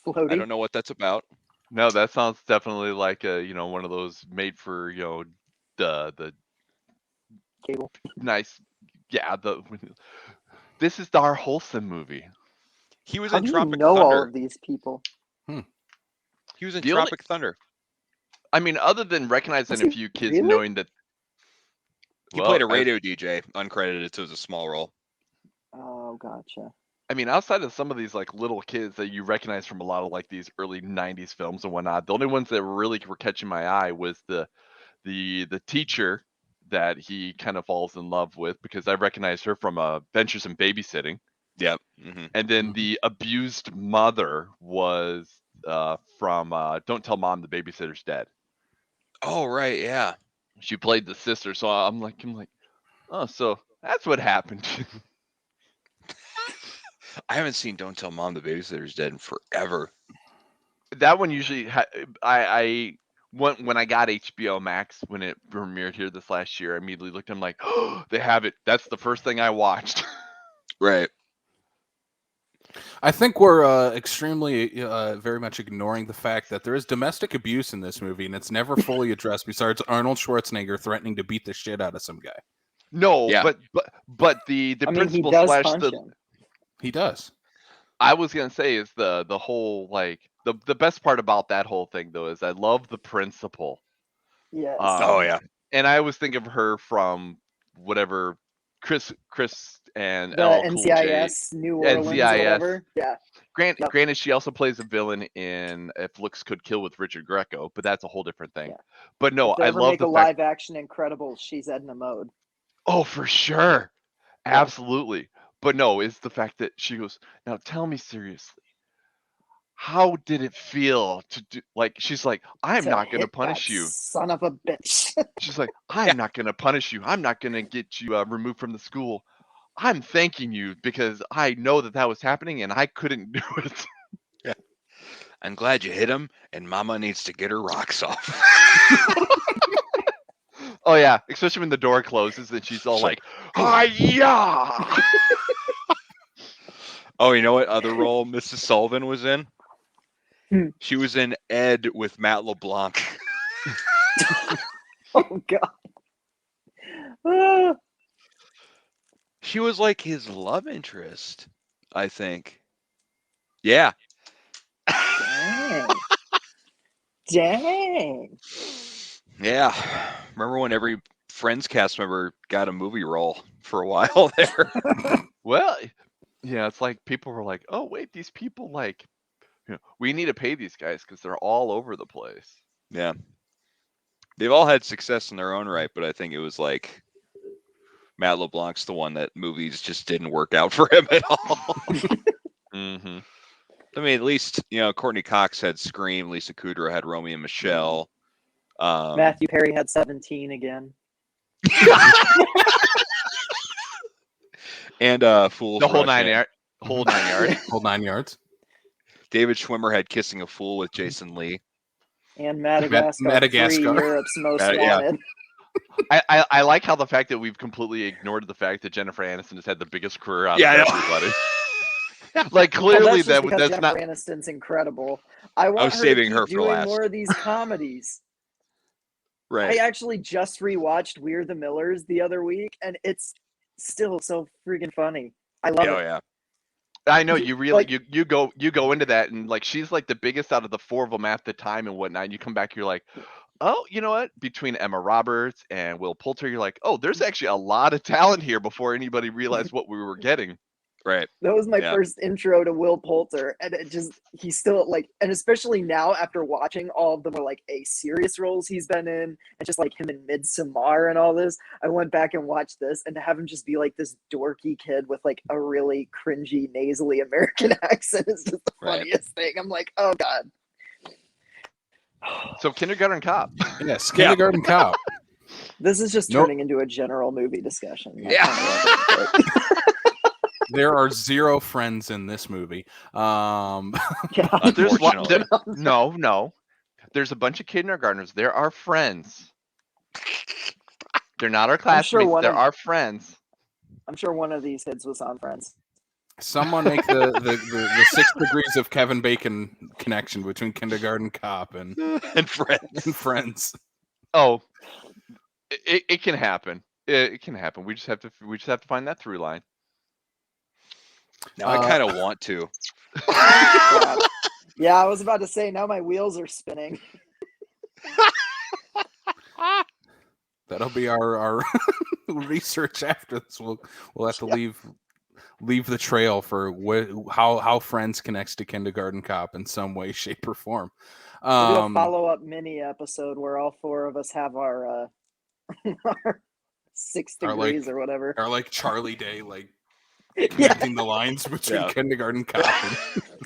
C: Floaty.
D: I don't know what that's about.
B: No, that sounds definitely like one of those made for, the
C: Cable.
B: nice, yeah, this is our wholesome movie.
D: He was
C: How
D: in
C: do you
D: Tropic
C: know all
D: Thunder.
C: of these people?
D: He was in
B: The only-
D: Tropic Thunder.
B: I mean, other than recognizing
C: Was
B: a
C: he
B: few kids
C: really?
B: knowing that.
D: He played a radio DJ, uncredited, so it was a small role.
C: Oh, gotcha.
B: I mean, outside of some of these like little kids that you recognize from a lot of like these early '90s films and whatnot, the only ones that really were catching my eye was the teacher that he kind of falls in love with, because I recognized her from Adventures in Babysitting.
D: Yep.
B: And then the abused mother was from Don't Tell Mom the Babysitter's Dead.
D: Oh, right. Yeah.
B: She played the sister, so I'm like, oh, so that's what happened.
D: I haven't seen Don't Tell Mom the Babysitter's Dead in forever.
B: That one usually I when I got HBO Max when it premiered here this last year, I immediately looked. I'm like, oh, they have it. That's the first thing I watched.
D: Right.
A: I think we're extremely, very much ignoring the fact that there is domestic abuse in this movie, and it's never fully addressed. Besides Arnold Schwarzenegger threatening to beat the shit out of some guy.
B: No,
D: Yeah.
B: but the
C: I mean, he
B: principal
C: does
B: slash
C: punch
B: the
C: him.
A: He does.
B: I was gonna say is the whole like the best part about that whole thing though is I love the principal.
C: Yes.
D: Oh, yeah.
B: And I always think of her from whatever Chris and
C: The
B: LL Cool J.
C: NCIS, New Orleans,
B: NCIS.
C: or whatever. Yeah. Yep.
B: Granted, she also plays a villain in If Looks Could Kill with Richard Greco, but that's a whole different thing.
C: Yeah.
B: But no,
C: If they
B: I
C: ever
B: love
C: make
B: the
C: a
B: fact.
C: live action Incredibles, she's Edna Mode.
B: Oh, for sure,
C: Yeah.
B: absolutely. But no, it's the fact that she goes, now tell me seriously, how did it feel to do? Like she's like, I'm
C: To
B: not gonna
C: hit
B: punish
C: that
B: you.
C: son of a bitch.
B: She's like, I'm not gonna punish you. I'm not gonna get you removed from the school. I'm thanking you because I know that was happening and I couldn't do it.
D: Yeah. I'm glad you hit him, and Mama needs to get her rocks off.
B: Oh yeah, especially when the door closes and she's all like, "Hi-ya!"
D: Oh, you know what other role Mrs. Sullivan was in? She was in Ed with Matt LeBlanc.
C: Oh God. Ah.
D: She was like his love interest, I think. Yeah.
C: Dang. Dang.
D: Yeah. Remember when every Friends cast member got a movie role for a while there?
B: Well, yeah, it's like people were like, "Oh wait, these people like, we need to pay these guys because they're all over the place."
D: Yeah. They've all had success in their own right, but I think it was like Matt LeBlanc's the one that movies just didn't work out for him at all.
B: Mm-hmm.
D: I mean, at least, Courtney Cox had Scream, Lisa Kudrow had Romeo and Michelle.
C: Matthew Perry had 17 again.
D: And Fool's
B: The whole
D: Rush
B: 9
D: In.
B: yards. Whole 9 yards.
A: Whole 9 yards.
D: David Schwimmer had Kissing a Fool with Jason Lee.
C: And Madagascar.
A: Madagascar.
C: 3, Europe's Most
D: Yeah.
C: Wanted.
B: I like how the fact that we've completely ignored the fact that Jennifer Aniston has had the biggest career out
D: Yeah, I
B: of
D: know.
B: everybody. Like
C: Well,
B: clearly
C: that's just because
B: that's
C: Jennifer
B: not.
C: Aniston's incredible. I want
D: was
C: her
D: saving
C: to
D: her
C: keep
D: for
C: doing
D: last.
C: more of these comedies.
D: Right.
C: I actually just rewatched We're the Millers the other week, and it's still so freaking funny. I love
D: Oh,
C: it.
D: yeah.
B: I know you really
C: Like-
B: you go into that and like she's like the biggest out of the four of them at the time and whatnot. And you come back, you're like, oh, you know what? Between Emma Roberts and Will Poulter, you're like, oh, there's actually a lot of talent here before anybody realized what we were getting.
D: Right.
C: That was my
D: Yeah.
C: first intro to Will Poulter, and he's still like, and especially now after watching all of the more like serious roles he's been in, and just like him in Midsommar and all this, I went back and watched this, and to have him just be like this dorky kid with like a really cringy nasally American accent is just the
D: Right.
C: funniest thing. I'm like, oh God.
B: So Kindergarten Cop.
A: Yes, Kindergarten Cop.
C: This is just
A: Nope.
C: turning into a general movie discussion. I
D: Yeah.
C: kinda love it,
A: There are 0 friends in this movie.
C: but-
B: There's
D: Unfortunately.
B: no. There's a bunch of kindergartners. There are friends. They're not our classmates.
C: one
B: There
C: of-
B: are friends.
C: I'm sure one of these kids was on Friends.
A: Someone make the 6 degrees of Kevin Bacon connection between Kindergarten Cop and
D: And Friends.
A: Friends.
B: Oh, it can happen. It can happen. We just have to find that through line.
D: Now I kind of want to.
C: Yeah, I was about to say now my wheels are spinning.
A: That'll be our research after this. We'll have to leave the trail for how Friends connects to Kindergarten Cop in some way, shape, or form.
C: We'll do a follow-up mini episode where all four of us have our our 6 degrees or whatever.
A: Or like Charlie Day, like
C: Yeah.
A: connecting the lines between Kindergarten Cop and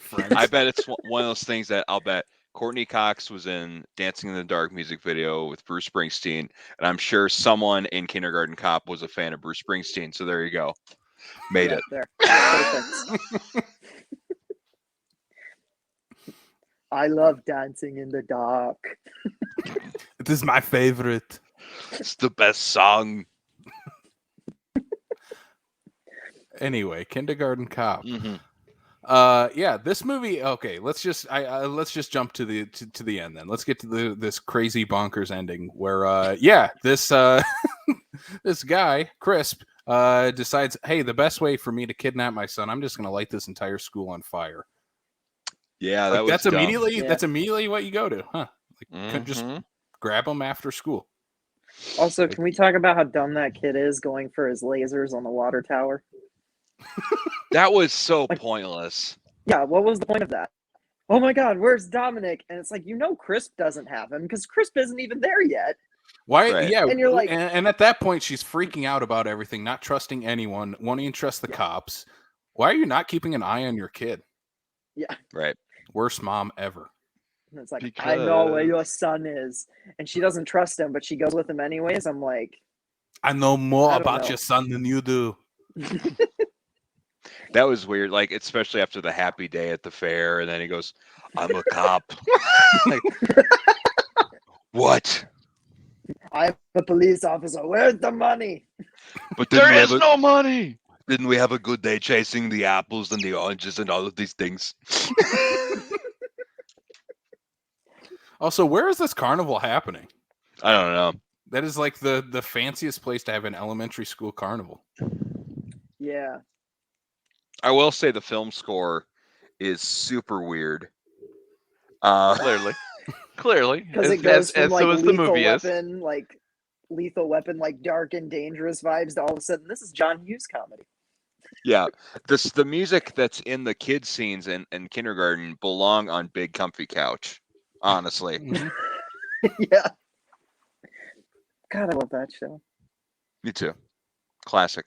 A: Friends.
D: I bet it's one of those things that I'll bet Courtney Cox was in Dancing in the Dark music video with Bruce Springsteen, and I'm sure someone in Kindergarten Cop was a fan of Bruce Springsteen. So there you go, made it.
C: There. Perfect. I love Dancing in the Dark.
A: It is my favorite.
D: It's the best song.
A: Anyway, Kindergarten Cop.
D: Mm-hmm.
A: Yeah, this movie. Okay, let's just jump to the end then. Let's get to this crazy bonkers ending where this this guy Crisp decides, hey, the best way for me to kidnap my son, I'm just gonna light this entire school on fire.
D: Yeah,
A: that's
D: dumb.
A: immediately what you go to, huh? Like, just grab him after school.
C: Also, can we talk about how dumb that kid is going for his lasers on the water tower?
D: That was so pointless.
C: Yeah, what was the point of that? Oh my God, where's Dominic? And it's like, Crisp doesn't have him because Crisp isn't even there yet.
A: Why?
D: Right.
A: Yeah,
C: and you're like,
A: and at that point, she's freaking out about everything, not trusting anyone, wanting to trust the cops. Why are you not keeping an eye on your kid?
C: Yeah,
D: right.
A: Worst mom ever.
C: And it's like, I know where your son is, and she doesn't trust him, but she goes with him anyways. I'm like,
A: I know more about your son than you do.
D: That was weird, like especially after the happy day at the fair, and then he goes, "I'm a cop." Like, what?
C: I'm a police officer. Where's the money?
D: But
B: There is no money.
D: Didn't we have a good day chasing the apples and the oranges and all of these things?
A: Also, where is this carnival happening?
D: I don't know.
A: That is like the fanciest place to have an elementary school carnival.
C: Yeah.
D: I will say the film score is super weird.
B: Clearly,
C: because it goes from like
B: so is the movie
C: weapon, like Lethal Weapon, like dark and dangerous vibes. To all of a sudden, this is John Hughes comedy.
D: Yeah, the music that's in the kids scenes in kindergarten belong on Big Comfy Couch. Honestly,
C: Yeah. God, I love that show.
D: Me too. Classic.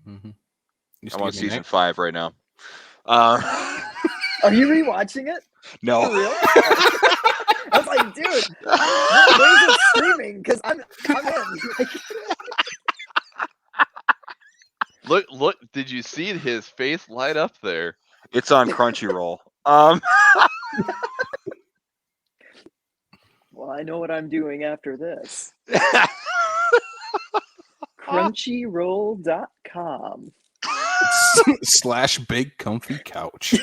A: Mm-hmm.
D: I'm on season 5 right now. Are
C: you rewatching it?
D: No.
C: For real? I was like, dude, where's it streaming? Because I'm in.
B: Look! Did you see his face light up there?
D: It's on Crunchyroll.
C: Well, I know what I'm doing after this. Crunchyroll.com
A: / Big Comfy Couch.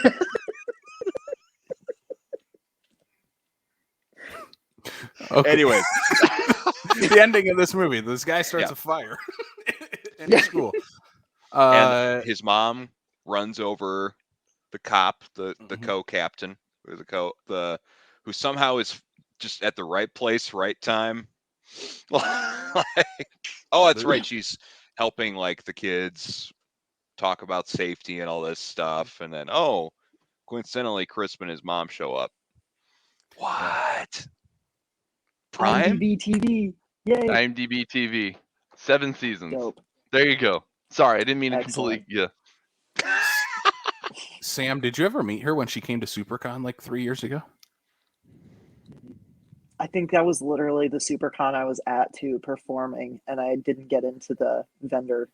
A: Okay.
D: Anyway,
A: the ending of this movie: this guy starts a fire in school,
D: and his mom runs over the cop, the co-captain, or who somehow is just at the right place, right time. Oh, that's right. She's helping like the kids talk about safety and all this stuff, and then coincidentally, Crisp and his mom show up. What? Prime?
C: IMDb TV. Yay.
B: IMDb TV. 7 seasons.
C: Dope.
B: There you go. Sorry, I didn't mean to
C: Excellent.
B: completely. Yeah.
A: Sam, did you ever meet her when she came to SuperCon like 3 years ago?
C: I think that was literally the SuperCon I was at too, performing, and I didn't get into the vendor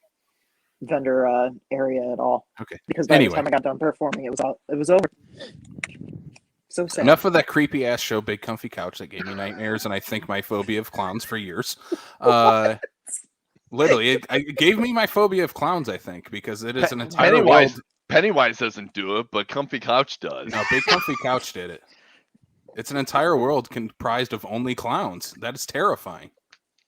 C: area at all.
A: Okay.
C: Because by the time I got done performing, it was over. So sad.
A: Enough of that creepy ass show, Big Comfy Couch, that gave me nightmares, and I think my phobia of clowns for years. Literally, it gave me my phobia of clowns. I think because it is an entire world.
B: Pennywise doesn't do it, but Comfy Couch does.
A: No, Big Comfy Couch did it. It's an entire world comprised of only clowns. That is terrifying.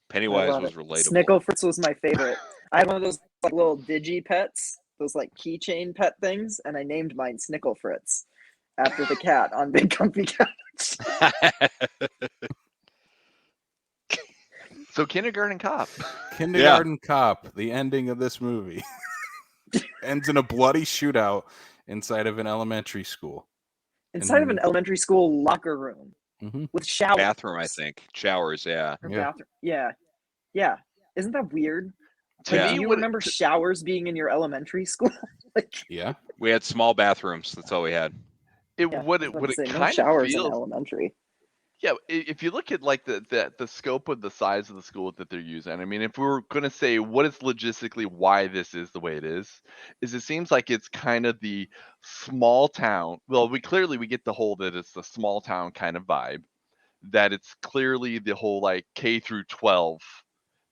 D: Pennywise was relatable.
C: Snickle Fritz was my favorite. I had one of those like, little digi pets, those like keychain pet things, and I named mine Snickle Fritz after the cat on Big Comfy Couch.
B: So Kindergarten Cop.
A: Kindergarten Cop, the ending of this movie, ends in a bloody shootout inside of an elementary school.
C: Inside of an elementary school locker room
A: Mm-hmm.
C: with showers.
D: Bathroom, I think. Showers, yeah.
C: Or
A: Yeah.
C: bathroom. Yeah. Isn't that weird?
B: To
C: Like,
B: me,
C: do you
B: what-
C: remember showers being in your elementary school? Like,
A: Yeah.
D: We had small bathrooms. That's all we had.
C: yeah,
B: what
C: I
B: it
C: was about
B: what
C: to
B: it
C: say, no
B: kind of
C: showers in
B: feels.
C: elementary.
B: Yeah, if you look at like the scope of the size of the school that they're using, I mean, if we were going to say what is logistically why this is the way it is it seems like it's kind of the small town. Well, we get the whole that it's the small town kind of vibe, that it's clearly the whole like K through 12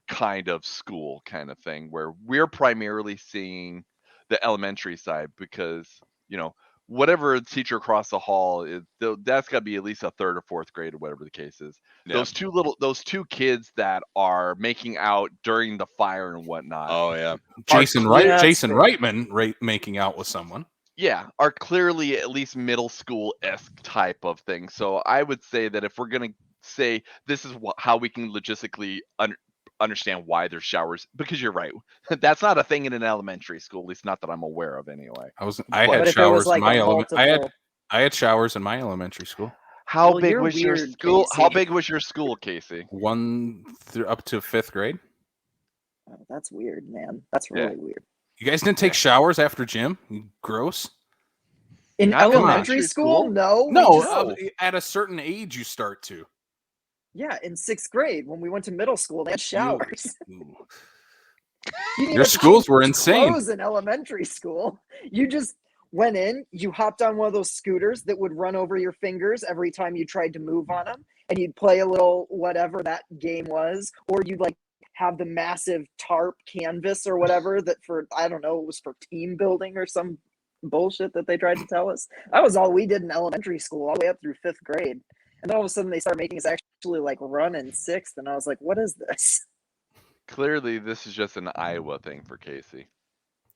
B: kind of school kind of thing, where we're primarily seeing the elementary side because, whatever teacher across the hall is, that's got to be at least a third or fourth grade or whatever the case is.
D: Yeah.
B: Those two kids that are making out during the fire and whatnot.
D: Oh, yeah.
A: Jason
C: Yeah,
A: Jason
C: fair.
A: Reitman making out with someone.
B: Yeah, are clearly at least middle school-esque type of thing. So I would say that if we're gonna say this is how we can logistically understand why there's showers, because you're right, that's not a thing in an elementary school, at least not that I'm aware of anyway.
A: I
C: But
A: had
C: if it
A: showers
C: was like
A: in my
C: a
A: elementary. I had showers in my elementary school.
B: How
C: Well,
B: big
C: you're
B: was your
C: weird,
B: school? How
C: Casey.
B: big was your school, Casey?
A: Up to 5th grade.
C: Oh, that's weird, man. That's
B: Yeah.
C: really weird.
A: You guys didn't take showers after gym? You gross.
C: In
B: Not in
C: elementary
B: elementary
C: school?
B: school?
C: No. we
A: No,
C: just-
A: at a certain age you start to.
C: yeah, in 6th grade when we went to middle school, they had showers.
A: You-
C: You didn't
A: Your
C: even
A: schools
C: change
A: were insane.
C: clothes in elementary school. You just went in, you hopped on one of those scooters that would run over your fingers every time you tried to move on them, and you'd play a little whatever that game was, or you'd like have the massive tarp canvas or whatever that for, I don't know, it was for team building or some bullshit that they tried to tell us. That was all we did in elementary school all the way up through 5th grade. And then all of a sudden they started making us actually like run in 6th, and I was like, what is this?
B: Clearly, this is just an Iowa thing for Casey.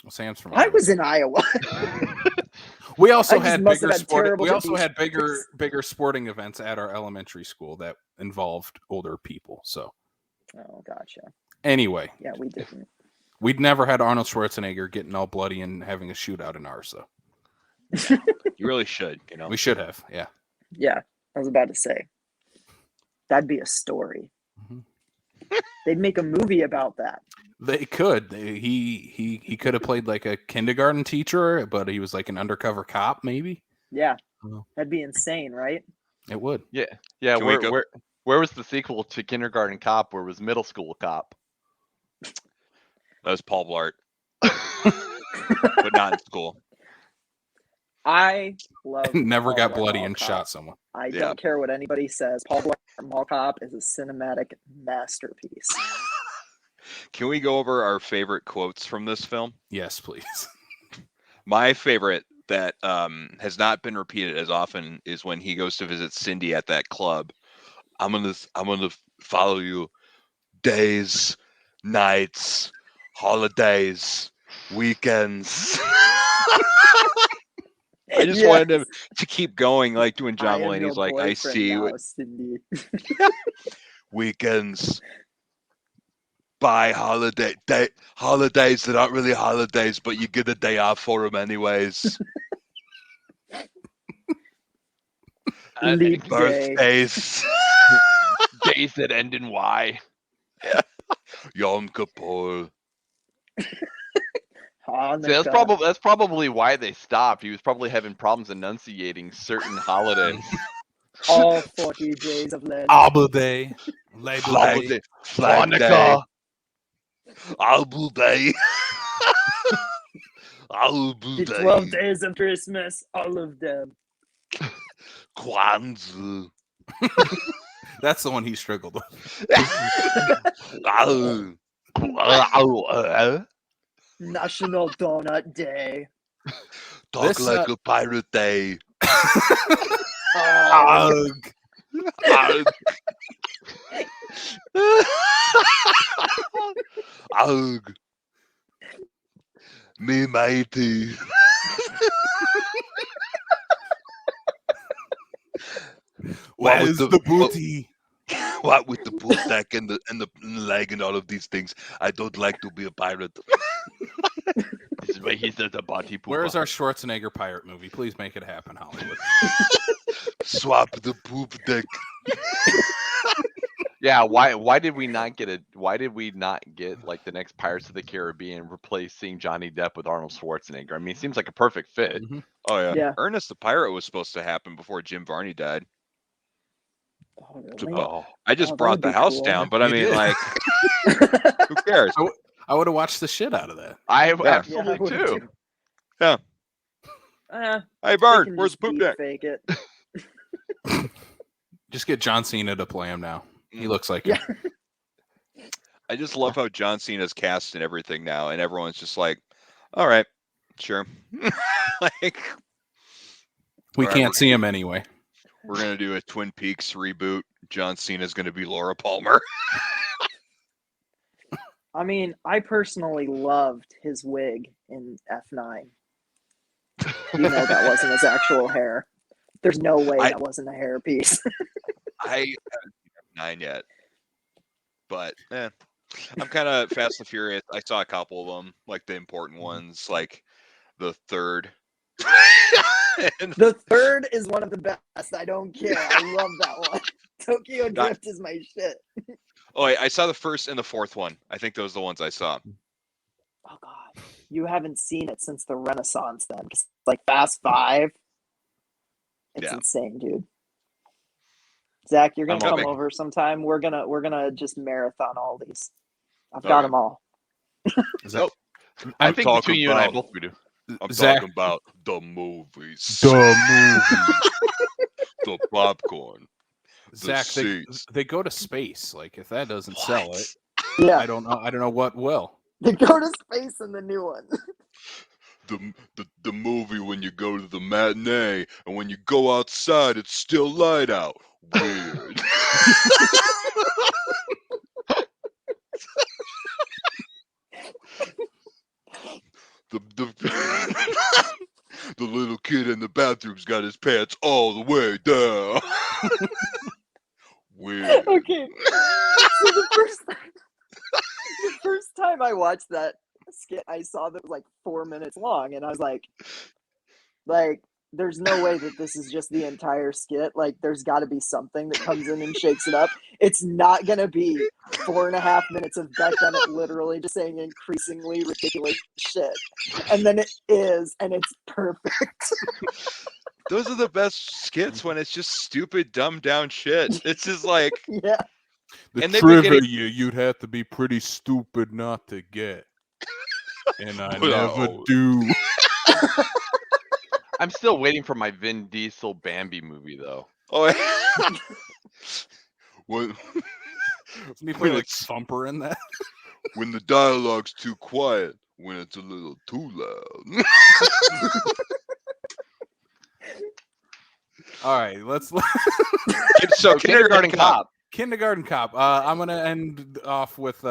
A: Well, Sam's from
C: I
A: Iowa.
C: was in Iowa.
A: We also
C: I just
A: had
C: must have
A: bigger
C: had
A: sporting.
C: terrible
A: We also
C: teachers.
A: had bigger sporting events at our elementary school that involved older people. So
C: Oh, gotcha.
A: anyway,
C: Yeah, we didn't.
A: we'd never had Arnold Schwarzenegger getting all bloody and having a shootout in ours, though.
D: You really should,
A: We should have. Yeah.
C: Yeah, I was about to say. That'd be a story.
A: Mhm.
C: They'd make a movie about that.
A: They could. He could have played like a kindergarten teacher, but he was like an undercover cop. Maybe
C: Yeah,
A: Oh.
C: that'd be insane, right?
A: it would.
B: Yeah.
D: Can we go-
B: Where was the sequel to Kindergarten Cop? Where was Middle School Cop?
D: That was Paul Blart, but not in school.
C: I love.
A: Never
C: Paul
A: got
C: Blart
A: bloody
C: Mall
A: and
C: Cop.
A: shot someone.
C: I
D: Yeah.
C: don't care what anybody says. Paul Blart Mall Cop is a cinematic masterpiece.
D: Can we go over our favorite quotes from this film?
A: Yes, please.
D: My favorite that has not been repeated as often is when he goes to visit Cindy at that club. I'm gonna follow you days, nights, holidays, weekends. I just wanted him to keep going, like doing
C: I
D: John
C: am
D: Mulaney's,
C: your
D: like I
C: boyfriend
D: see
C: now, Cindy.
D: weekends. Buy holidays that aren't really holidays, but you get a day off for them anyways.
C: Leap day.
D: Birthdays,
B: Days that end in Y.
D: Yom Kippur.
B: See, that's probably why they stopped. He was probably having problems enunciating certain holidays.
C: all 40 days of Lent.
A: Arbor Day, Labor
D: Flag
A: Day.
D: Flag Day.
B: Hanukkah.
D: Arbor Day. Arbor
C: The
D: Day.
C: 12 days of Christmas, all of them.
D: Kwanzaa.
A: That's the one he struggled with.
C: National Donut Day.
D: Talk
A: This,
D: like a pirate day.
C: Oh,
A: Ugh.
D: Ugh. Me matey.
A: Where's
D: was
A: the booty?
D: What with the pool deck and the leg and all of these things, I don't like to be a pirate.
B: This is why he's the body pooper.
A: Where is our Schwarzenegger pirate movie? Please make it happen, Hollywood.
D: Swap the poop deck.
B: Yeah, why did we not get like the next Pirates of the Caribbean replacing Johnny Depp with Arnold Schwarzenegger? I mean, it seems like a perfect fit.
A: Mhm.
D: Oh yeah.
C: Yeah.
D: Ernest the Pirate was supposed to happen before Jim Varney died.
C: Oh, really?
B: Oh,
D: I just
C: Oh,
D: brought
C: that'd
D: the
C: be
D: house
C: cool.
D: down, but
A: You
D: I mean,
A: did.
D: like, who cares?
A: I would have watched the shit out of that.
B: I
D: Yeah.
B: absolutely
C: I would've
B: too.
C: too.
D: Yeah.
C: Hey,
D: Hey, Bern, where's the poop deck?
C: Fake it.
A: Just get John Cena to play him now. He
D: Mm.
A: looks like him.
D: I just love how John Cena's cast and everything now, and everyone's just like, all right, sure. Like,
A: We
D: all right,
A: can't see him anyway.
D: we're gonna do a Twin Peaks reboot. John Cena's gonna be Laura Palmer.
C: I mean, I personally loved his wig in F9. You know that wasn't his actual hair. There's no way
D: I-
C: that wasn't a hairpiece.
D: I haven't seen F9 yet, but I'm kind of Fast and Furious. I saw a couple of them, like the important ones, like the third. And
C: The third is one of the best. I don't care. I love that one. Tokyo Drift is my shit.
D: oh, I saw the first and the fourth one. I think those are the ones I saw.
C: Oh god, you haven't seen it since the Renaissance. Then, 'cause, like Fast Five. It's
D: Yeah.
C: insane, dude. Zach, you're gonna
D: I'm
C: come
D: hoping.
C: over sometime. We're gonna just marathon all these. I've
D: All
C: got
D: right.
C: them all.
A: Is that,
B: I
D: I'm
B: think
D: talking
B: between you and I
D: about-
B: both we do.
D: I'm
A: Zach,
D: talking about the movies,
A: the
D: the popcorn.
A: Zach,
D: seats.
A: they go to space. Like if that doesn't sell it,
C: Yeah,
A: I don't know what will.
C: they go to space in the new one.
D: The movie when you go to the matinee and when you go outside it's still light out. Weird. the the little kid in the bathroom's got his pants all the way down. Weird.
C: Okay, so the first time I watched that skit, I saw that it was like 4 minutes long, and I was like, there's no way that this is just the entire skit. Like, there's got to be something that comes in and shakes it up. It's not gonna be 4.5 minutes of Beck Bennett literally just saying increasingly ridiculous shit, and then it is, and it's perfect.
D: Those are the best skits when it's just stupid, dumbed down shit. It's just like,
C: Yeah,
A: The
D: And they've been
A: trivia
D: getting-
A: you'd have to be pretty stupid not to get. And I
D: Well.
A: never do.
B: I'm still waiting for my Vin Diesel Bambi movie though.
D: oh, when,
A: Doesn't he play
D: when
A: like
D: it's
A: Thumper in that?
D: when the dialogue's too quiet, when it's a little too loud.
A: All right, let's
B: So Kindergarten Cop.
A: Kindergarten Cop. I'm gonna end off with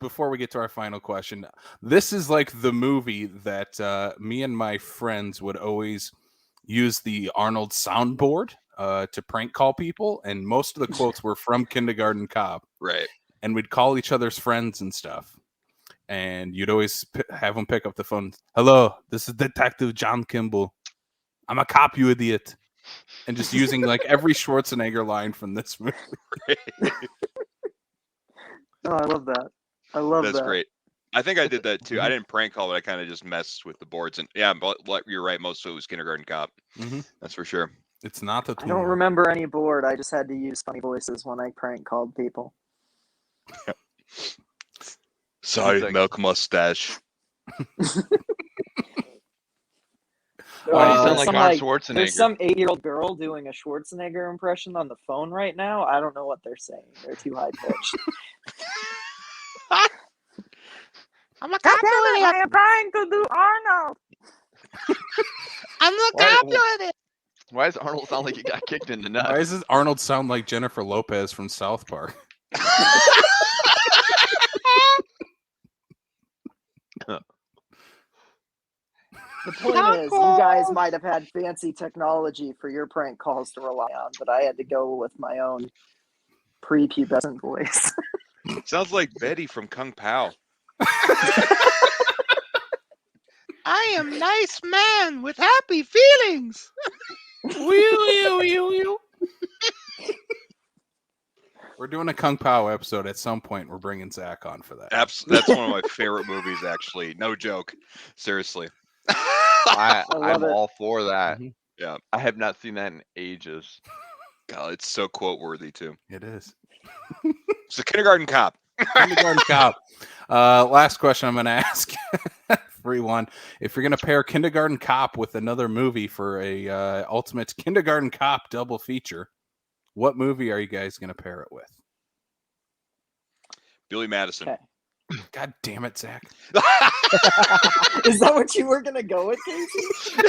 A: before we get to our final question. This is like the movie that me and my friends would always use the Arnold soundboard to prank call people, and most of the quotes were from Kindergarten Cop.
D: Right.
A: And we'd call each other's friends and stuff. And you'd always have them pick up the phone. Hello, this is Detective John Kimball. I'm a cop, you idiot. And just using like every Schwarzenegger line from this movie.
C: oh, I love that. I love
D: That's
C: that.
D: great. I think I did that too. I
A: Mhm.
D: didn't prank call, but I kind of just messed with the boards. And yeah, but you're right. Most of it was Kindergarten Cop.
A: Mhm.
D: That's for sure.
A: It's not a
C: I don't
A: tumor.
C: remember any board. I just had to use funny voices when I prank called people.
D: Sorry,
B: like-
D: milk mustache.
B: Why do you sound
C: There's
B: like
C: some,
B: Arnold
C: There's
B: Schwarzenegger?
C: some 8-year-old girl doing a Schwarzenegger impression on the phone right now. I don't know what they're saying. They're too high pitched.
E: I'm a cop doing it.
C: I'm trying to do Arnold.
E: I'm the
B: Why-
E: cop doing it.
B: Why does Arnold sound like he got kicked in the
A: Why
B: nuts?
A: does Arnold sound like Jennifer Lopez from South Park?
C: The point is, you guys might have had fancy technology for your prank calls to rely on, but I had to go with my own prepubescent voice.
D: Sounds like Betty from Kung Pao.
E: I am nice man with happy feelings.
A: We're doing a Kung Pao episode at some point. We're bringing Zach on for that.
D: That's one of my favorite movies, actually. No joke. Seriously.
C: love
B: I'm
C: it.
B: all for that.
A: Mhm.
D: Yeah.
B: I have not seen that in ages.
D: God, it's so quote worthy too.
A: It is.
D: So Kindergarten Cop.
A: Kindergarten Cop. Last question I'm going to ask. Free one. If you're going to pair Kindergarten Cop with another movie for a ultimate Kindergarten Cop double feature, what movie are you guys going to pair it with?
D: Billy Madison.
C: Okay.
A: God damn it, Zach.
C: Is that what you were gonna go with, Casey?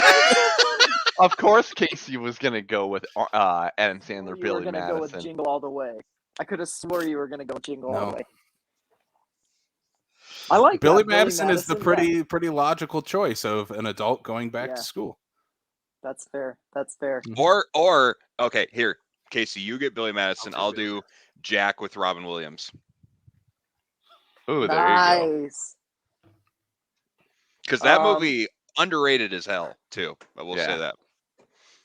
B: Of course, Casey was gonna go with Adam Sandler,
C: You were
B: Billy
C: gonna go with
B: Madison.
C: Jingle All the Way. I could have swore you were gonna go Jingle All
A: No.
C: the Way. I like
A: Billy
C: that.
A: Madison is the
C: yeah.
A: pretty logical choice of an adult going back
C: Yeah.
A: to school.
C: That's fair. That's fair.
D: Or okay, here, Casey, you get Billy Madison. I'll
A: Billy
D: do Jack with Robin Williams.
B: Ooh, there you go.
C: Nice.
D: Because that
C: Um,
D: movie underrated as hell too. I will say
B: Yeah.
D: that.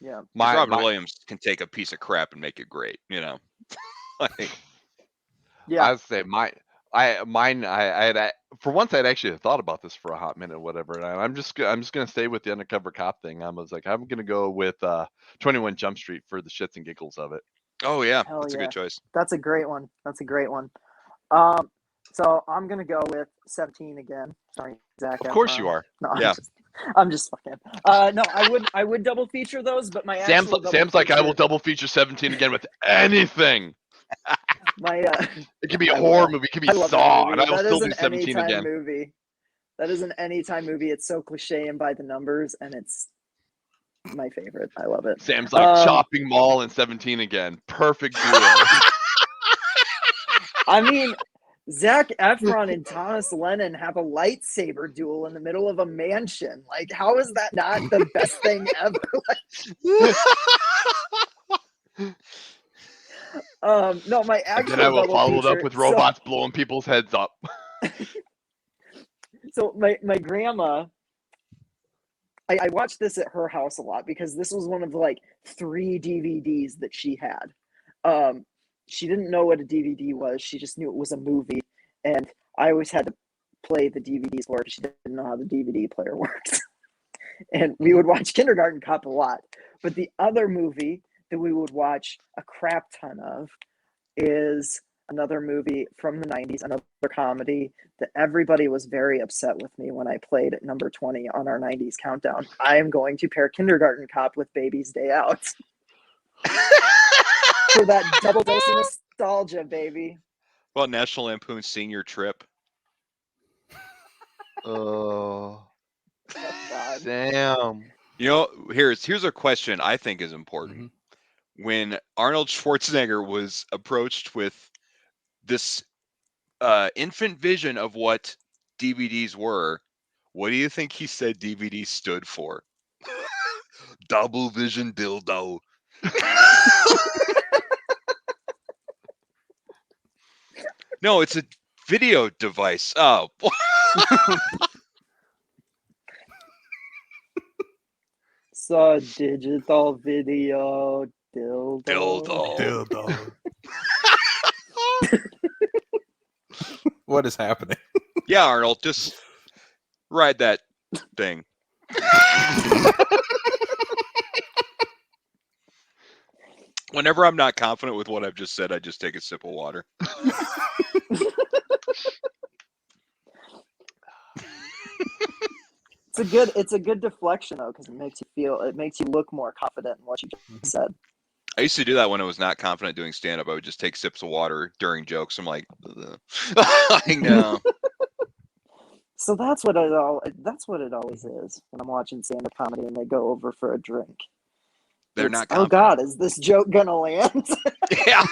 C: Yeah.
D: 'Cause Robin Williams can take a piece of crap and make it great. Like,
C: Yeah.
B: I would say mine. I had for once I'd actually thought about this for a hot minute, whatever. And I'm just gonna stay with the undercover cop thing. I was like, I'm gonna go with 21 Jump Street for the shits and giggles of it.
D: oh yeah,
C: Hell
D: that's a
C: yeah.
D: good choice.
C: That's a great one. So I'm gonna go with 17 again. Sorry, Zach.
B: Of course
C: Efron.
B: you are.
C: No,
D: Yeah.
C: I'm just fucking. No, I would double feature those, but my
B: Sam's
C: actual double
B: like, I will
C: feature-
B: double feature 17 again with anything.
C: My
B: It could be a
C: I
B: horror
C: will.
B: movie, it could be
C: I love that
B: Saw,
C: movie.
B: and I will
C: That
B: still
C: is
B: do
C: an
B: 17
C: anytime
B: again.
C: movie. That is an anytime movie. It's so cliche and by the numbers, and it's my favorite. I love it.
B: Sam's like Chopping Mall and 17 again. Perfect duo.
C: I mean, Zach Efron and Thomas Lennon have a lightsaber duel in the middle of a mansion. Like, how is that not the best thing ever? No, my
B: And
C: actual
B: then I will
C: double
B: follow it
C: feature,
B: up with robots blowing people's heads up.
C: So my grandma, I watched this at her house a lot because this was one of the like 3 DVDs that she had. She didn't know what a DVD was. She just knew it was a movie, and I always had to play the DVDs for her. She didn't know how the DVD player worked. And we would watch Kindergarten Cop a lot. But the other movie that we would watch a crap ton of is another movie from the 90s, another comedy that everybody was very upset with me when I played at number 20 on our 90s countdown. I am going to pair Kindergarten Cop with Baby's Day Out. For that double dose of nostalgia, baby.
D: Well, National Lampoon Senior Trip.
B: Oh,
C: Oh, God.
B: Sam.
D: Here's a question I think is important. When Arnold Schwarzenegger was approached with this infant vision of what DVDs were, what do you think he said DVD stood for? Double vision dildo. No, it's a video device. Oh.
C: So digital video dildo.
D: Dildo.
A: What is happening?
D: Yeah, Arnold, just ride that thing. Whenever I'm not confident with what I've just said, I just take a sip of water.
C: It's a good deflection though, because it makes you look more confident in what you just said.
D: I used to do that when I was not confident doing stand-up. I would just take sips of water during jokes. I'm like, I know.
C: So that's what it always is when I'm watching stand-up comedy and they go over for a drink.
D: They're
C: It's,
D: not
C: oh
D: confident.
C: God, is this joke gonna land?
D: Yeah.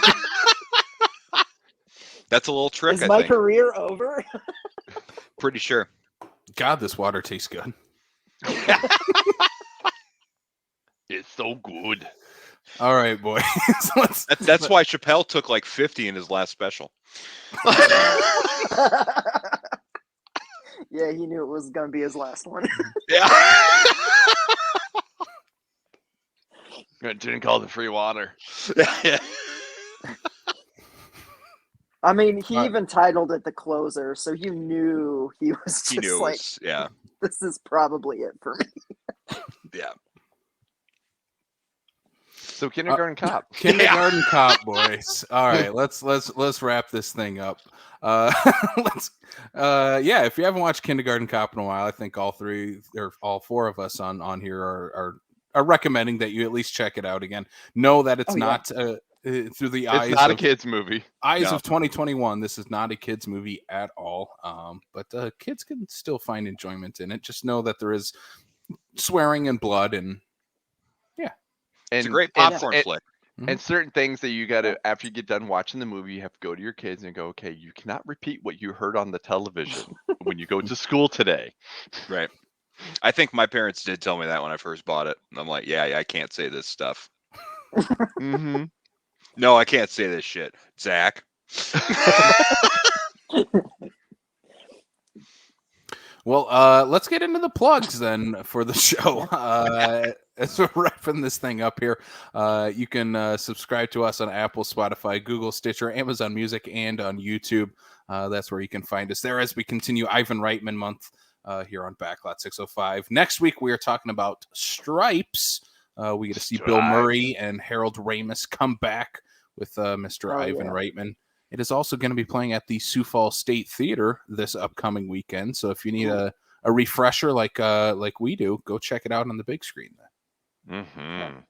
D: That's a little trick,
C: Is
D: I
C: my
D: think.
C: career over?
D: Pretty sure.
A: God, this water tastes good.
B: It's so good.
A: All right, boys.
D: That's why Chappelle took like 50 in his last special.
C: Yeah, he knew it was gonna be his last one.
D: Yeah.
B: Didn't call the free water.
D: Yeah.
C: I mean, he even titled it The Closer, so you knew he was just
D: He knew it
C: like,
D: was, yeah.
C: this is probably it for me.
D: Yeah.
B: So Kindergarten Cop.
A: Kindergarten Cop, boys. All right, let's wrap this thing up. If you haven't watched Kindergarten Cop in a while, I think all four of us on here are recommending that you at least check it out again. Know that it's not through the eyes.
B: It's not a kids movie.
A: Eyes of 2021. This is not a kids movie at all. But kids can still find enjoyment in it. Just know that there is swearing and blood and.
D: It's a great popcorn flick.
B: And certain things that you got to, after you get done watching the movie, you have to go to your kids and go, okay, you cannot repeat what you heard on the television when you go to school today.
D: Right. I think my parents did tell me that when I first bought it. And I'm like, yeah, I can't say this stuff.
B: Mm-hmm.
D: No, I can't say this shit. Zach.
A: Well, let's get into the plugs then for the show. As we're wrapping this thing up here, you can subscribe to us on Apple, Spotify, Google, Stitcher, Amazon Music, and on YouTube. That's where you can find us there as we continue Ivan Reitman month here on Backlot 605. Next week, we are talking about Stripes. We get to see Bill Murray and Harold Ramis come back with Mr. Ivan Reitman. It is also going to be playing at the Sioux Falls State Theater this upcoming weekend. So if you need a refresher like we do, go check it out on the big screen then.
B: Mm-hmm.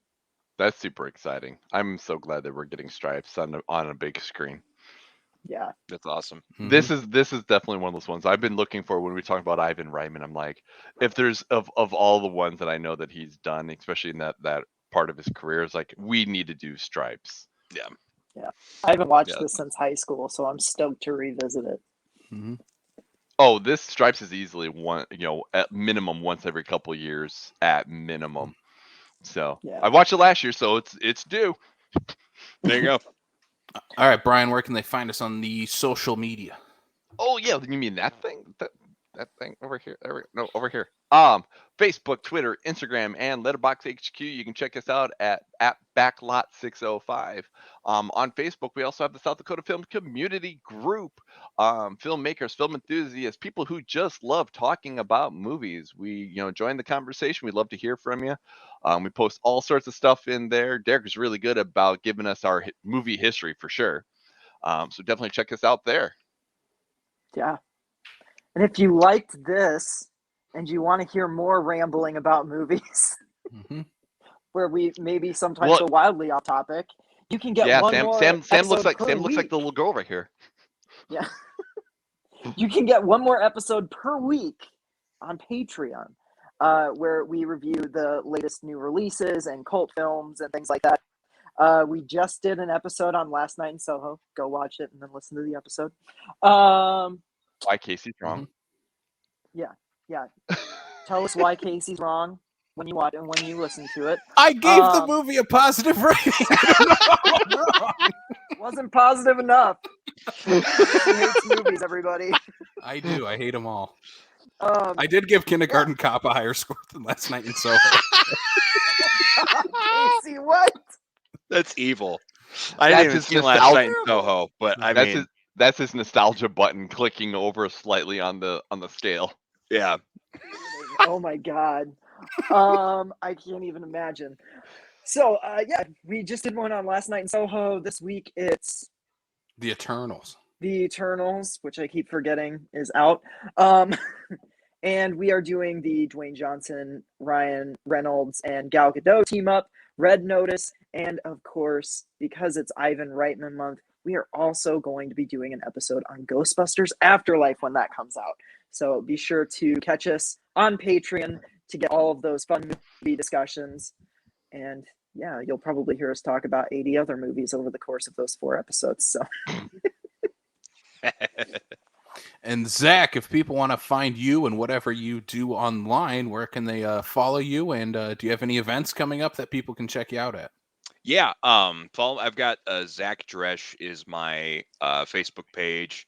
B: That's super exciting. I'm so glad that we're getting Stripes on a big screen.
C: Yeah,
D: that's awesome.
B: Mm-hmm. This is definitely one of those ones I've been looking for when we talk about Ivan Reitman. I'm like, if there's of all the ones that I know that he's done, especially in that part of his career, is like we need to do Stripes.
D: Yeah.
C: Yeah, I haven't watched this since high school, so I'm stoked to revisit it.
B: Mm-hmm. Oh, this Stripes is easily one, at minimum once every couple of years, at minimum. So I watched it last year, so it's due.
D: There you go.
A: All right, Brian, where can they find us on the social media?
B: Oh yeah, you mean that thing? That thing over here? No, over here. Facebook, Twitter, Instagram, and Letterboxd HQ. You can check us out at Backlot 605. On Facebook, we also have the South Dakota Film Community Group. Filmmakers, film enthusiasts, people who just love talking about movies. We, join the conversation. We'd love to hear from you. We post all sorts of stuff in there. Derek is really good about giving us our movie history for sure. So definitely check us out there.
C: Yeah. And if you liked this and you want to hear more rambling about movies, where we maybe sometimes go wildly off topic, you can get one more.
B: Sam looks like the little girl right here.
C: Yeah. You can get one more episode per week on Patreon, where we review the latest new releases and cult films and things like that. We just did an episode on Last Night in Soho. Go watch it and then listen to the episode.
B: Why Casey's wrong.
C: Yeah. Tell us why Casey's wrong when you watch and when you listen to it.
A: I gave the movie a positive rating. I don't know wrong.
C: Wasn't positive enough. He hates movies, everybody.
A: I do. I hate them all. I did give Kindergarten Cop a higher score than Last Night in Soho.
C: Casey, what?
D: That's evil. I didn't even see Last Night in Soho, but
B: that's his nostalgia button clicking over slightly on the scale.
D: Yeah.
C: Oh my god. I can't even imagine. So we just did one on Last Night in Soho. This week it's
A: The Eternals.
C: The Eternals, which I keep forgetting is out. And we are doing the Dwayne Johnson, Ryan Reynolds, and Gal Gadot team up, Red Notice, and of course, because it's Ivan Reitman month, we are also going to be doing an episode on Ghostbusters Afterlife when that comes out. So be sure to catch us on Patreon to get all of those fun movie discussions. And yeah, you'll probably hear us talk about 80 other movies over the course of those 4 episodes. So.
A: And Zach, if people want to find you and whatever you do online, where can they follow you? And do you have any events coming up that people can check you out at?
D: Yeah, follow. I've got Zach Dresch is my Facebook page,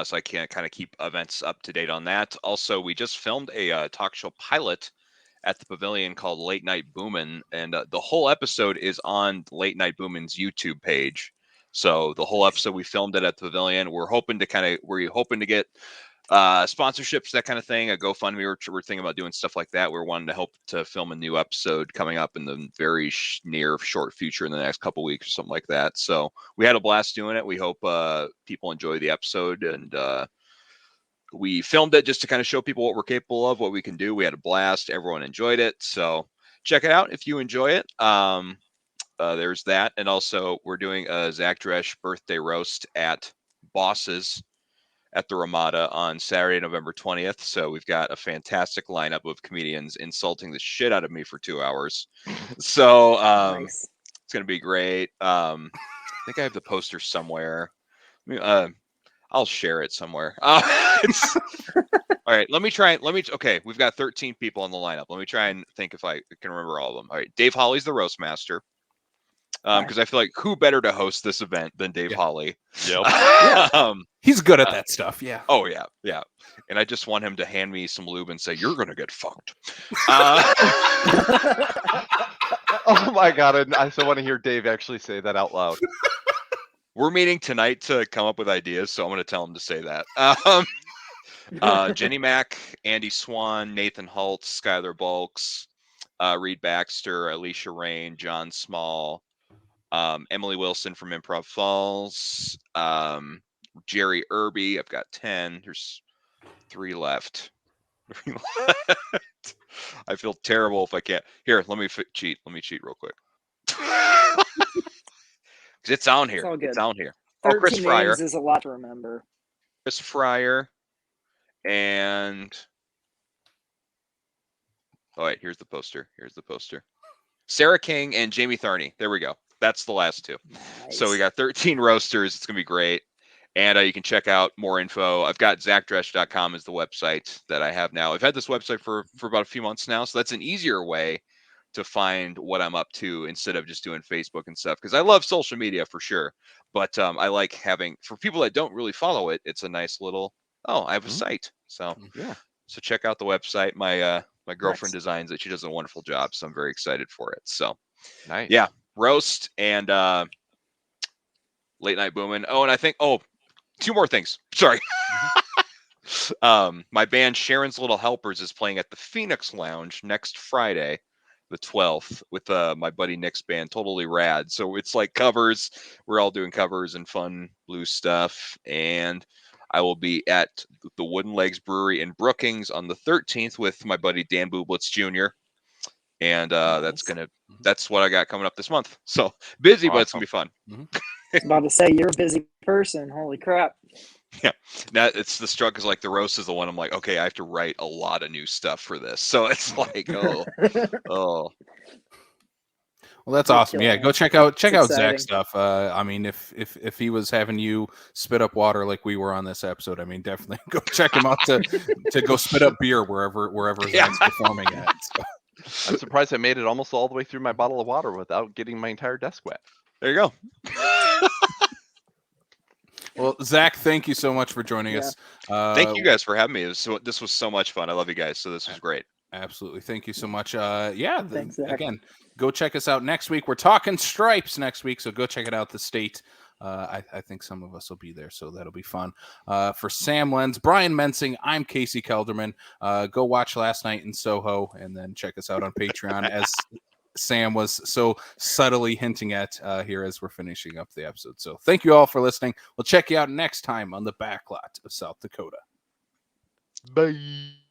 D: so I can kind of keep events up to date on that. Also, we just filmed a talk show pilot at the Pavilion called Late Night Boomin', and the whole episode is on Late Night Boomin's YouTube page. So the whole episode we filmed it at the Pavilion. We're hoping to get sponsorships, that kind of thing, a GoFundMe. We're thinking about doing stuff like that. We're wanting to help to film a new episode coming up in the very near short future in the next couple weeks or something like that. So we had a blast doing it. We hope people enjoy the episode, and we filmed it just to kind of show people what we're capable of, what we can do. We had a blast. Everyone enjoyed it. So check it out if you enjoy it. There's that. And also we're doing a Zach Dresch birthday roast at Bosses at the Ramada on Saturday, November 20th. So we've got a fantastic lineup of comedians insulting the shit out of me for 2 hours. So
C: Nice.
D: it's going to be great. I think I have the poster somewhere. I'll share it somewhere. All right, okay, we've got 13 people on the lineup. Let me try and think if I can remember all of them. All right, Dave Hawley's the roast master. Because I feel like who better to host this event than Dave Hawley?
B: Yep.
A: He's good at that stuff. Yeah.
D: Oh yeah. And I just want him to hand me some lube and say, "You're gonna get fucked."
B: Oh my god! I so want to hear Dave actually say that out loud.
D: We're meeting tonight to come up with ideas, so I'm going to tell him to say that. Jenny Mack, Andy Swan, Nathan Holtz, Skylar Bulks, Reed Baxter, Alicia Rain, John Small, Emily Wilson from Improv Falls, Jerry Irby. I've got 10. There's 3 left. I feel terrible if I can't. Here, let me cheat. Let me cheat real quick. It's on here. It's on here.
C: 13
D: Chris Fryer.
C: names is a lot to remember.
D: Chris Fryer. And wait, here's the poster. Sarah King and Jamie Thorney. There we go. That's the last 2.
C: Nice.
D: So we got 13 roasters. It's going to be great. And you can check out more info. I've got zachdresch.com is the website that I have now. I've had this website for about a few months now. So that's an easier way to find what I'm up to instead of just doing Facebook and stuff. Because I love social media for sure. But I like having, for people that don't really follow it, it's a nice little, I have a site. So
B: Yeah.
D: So check out the website. My girlfriend
C: Nice.
D: designs it. She does a wonderful job. So I'm very excited for it. So
B: Nice.
D: yeah, roast and Late Night Boomin'. Oh, and I think 2 more things. Sorry. My band Sharon's Little Helpers is playing at the Phoenix Lounge next Friday, the 12th, with my buddy Nick's band. Totally rad. So it's like covers. We're all doing covers and fun blues stuff. And I will be at the Wooden Legs Brewery in Brookings on the 13th with my buddy Dan Bublitz Jr. And that's what I got coming up this month. So busy, but it's gonna be fun.
C: I was about to say, you're a busy person. Holy crap.
D: Yeah. Now it's the struggle, because like the roast is the one I'm like, okay, I have to write a lot of new stuff for this. So it's like, oh.
A: Well, that's awesome. Yeah, go check out
C: exciting.
A: Zach's stuff. I mean, if he was having you spit up water like we were on this episode, I mean, definitely go check him out to go spit up beer wherever Zach's performing at. So.
B: I'm surprised I made it almost all the way through my bottle of water without getting my entire desk wet.
D: There you go.
A: Well, Zach, thank you so much for joining us.
D: Thank you guys for having me. This was so much fun. I love you guys. So this was great.
A: Absolutely. Thank you so much.
C: Thanks, Zach.
A: Again, go check us out next week. We're talking Stripes next week, so go check it out. The State. I think some of us will be there, so that'll be fun. For Sam Lenz, Brian Mensing, I'm Casey Kelderman. Go watch Last Night in Soho, and then check us out on Patreon, as Sam was so subtly hinting at here as we're finishing up the episode. So thank you all for listening. We'll check you out next time on the Backlot of South Dakota.
B: Bye.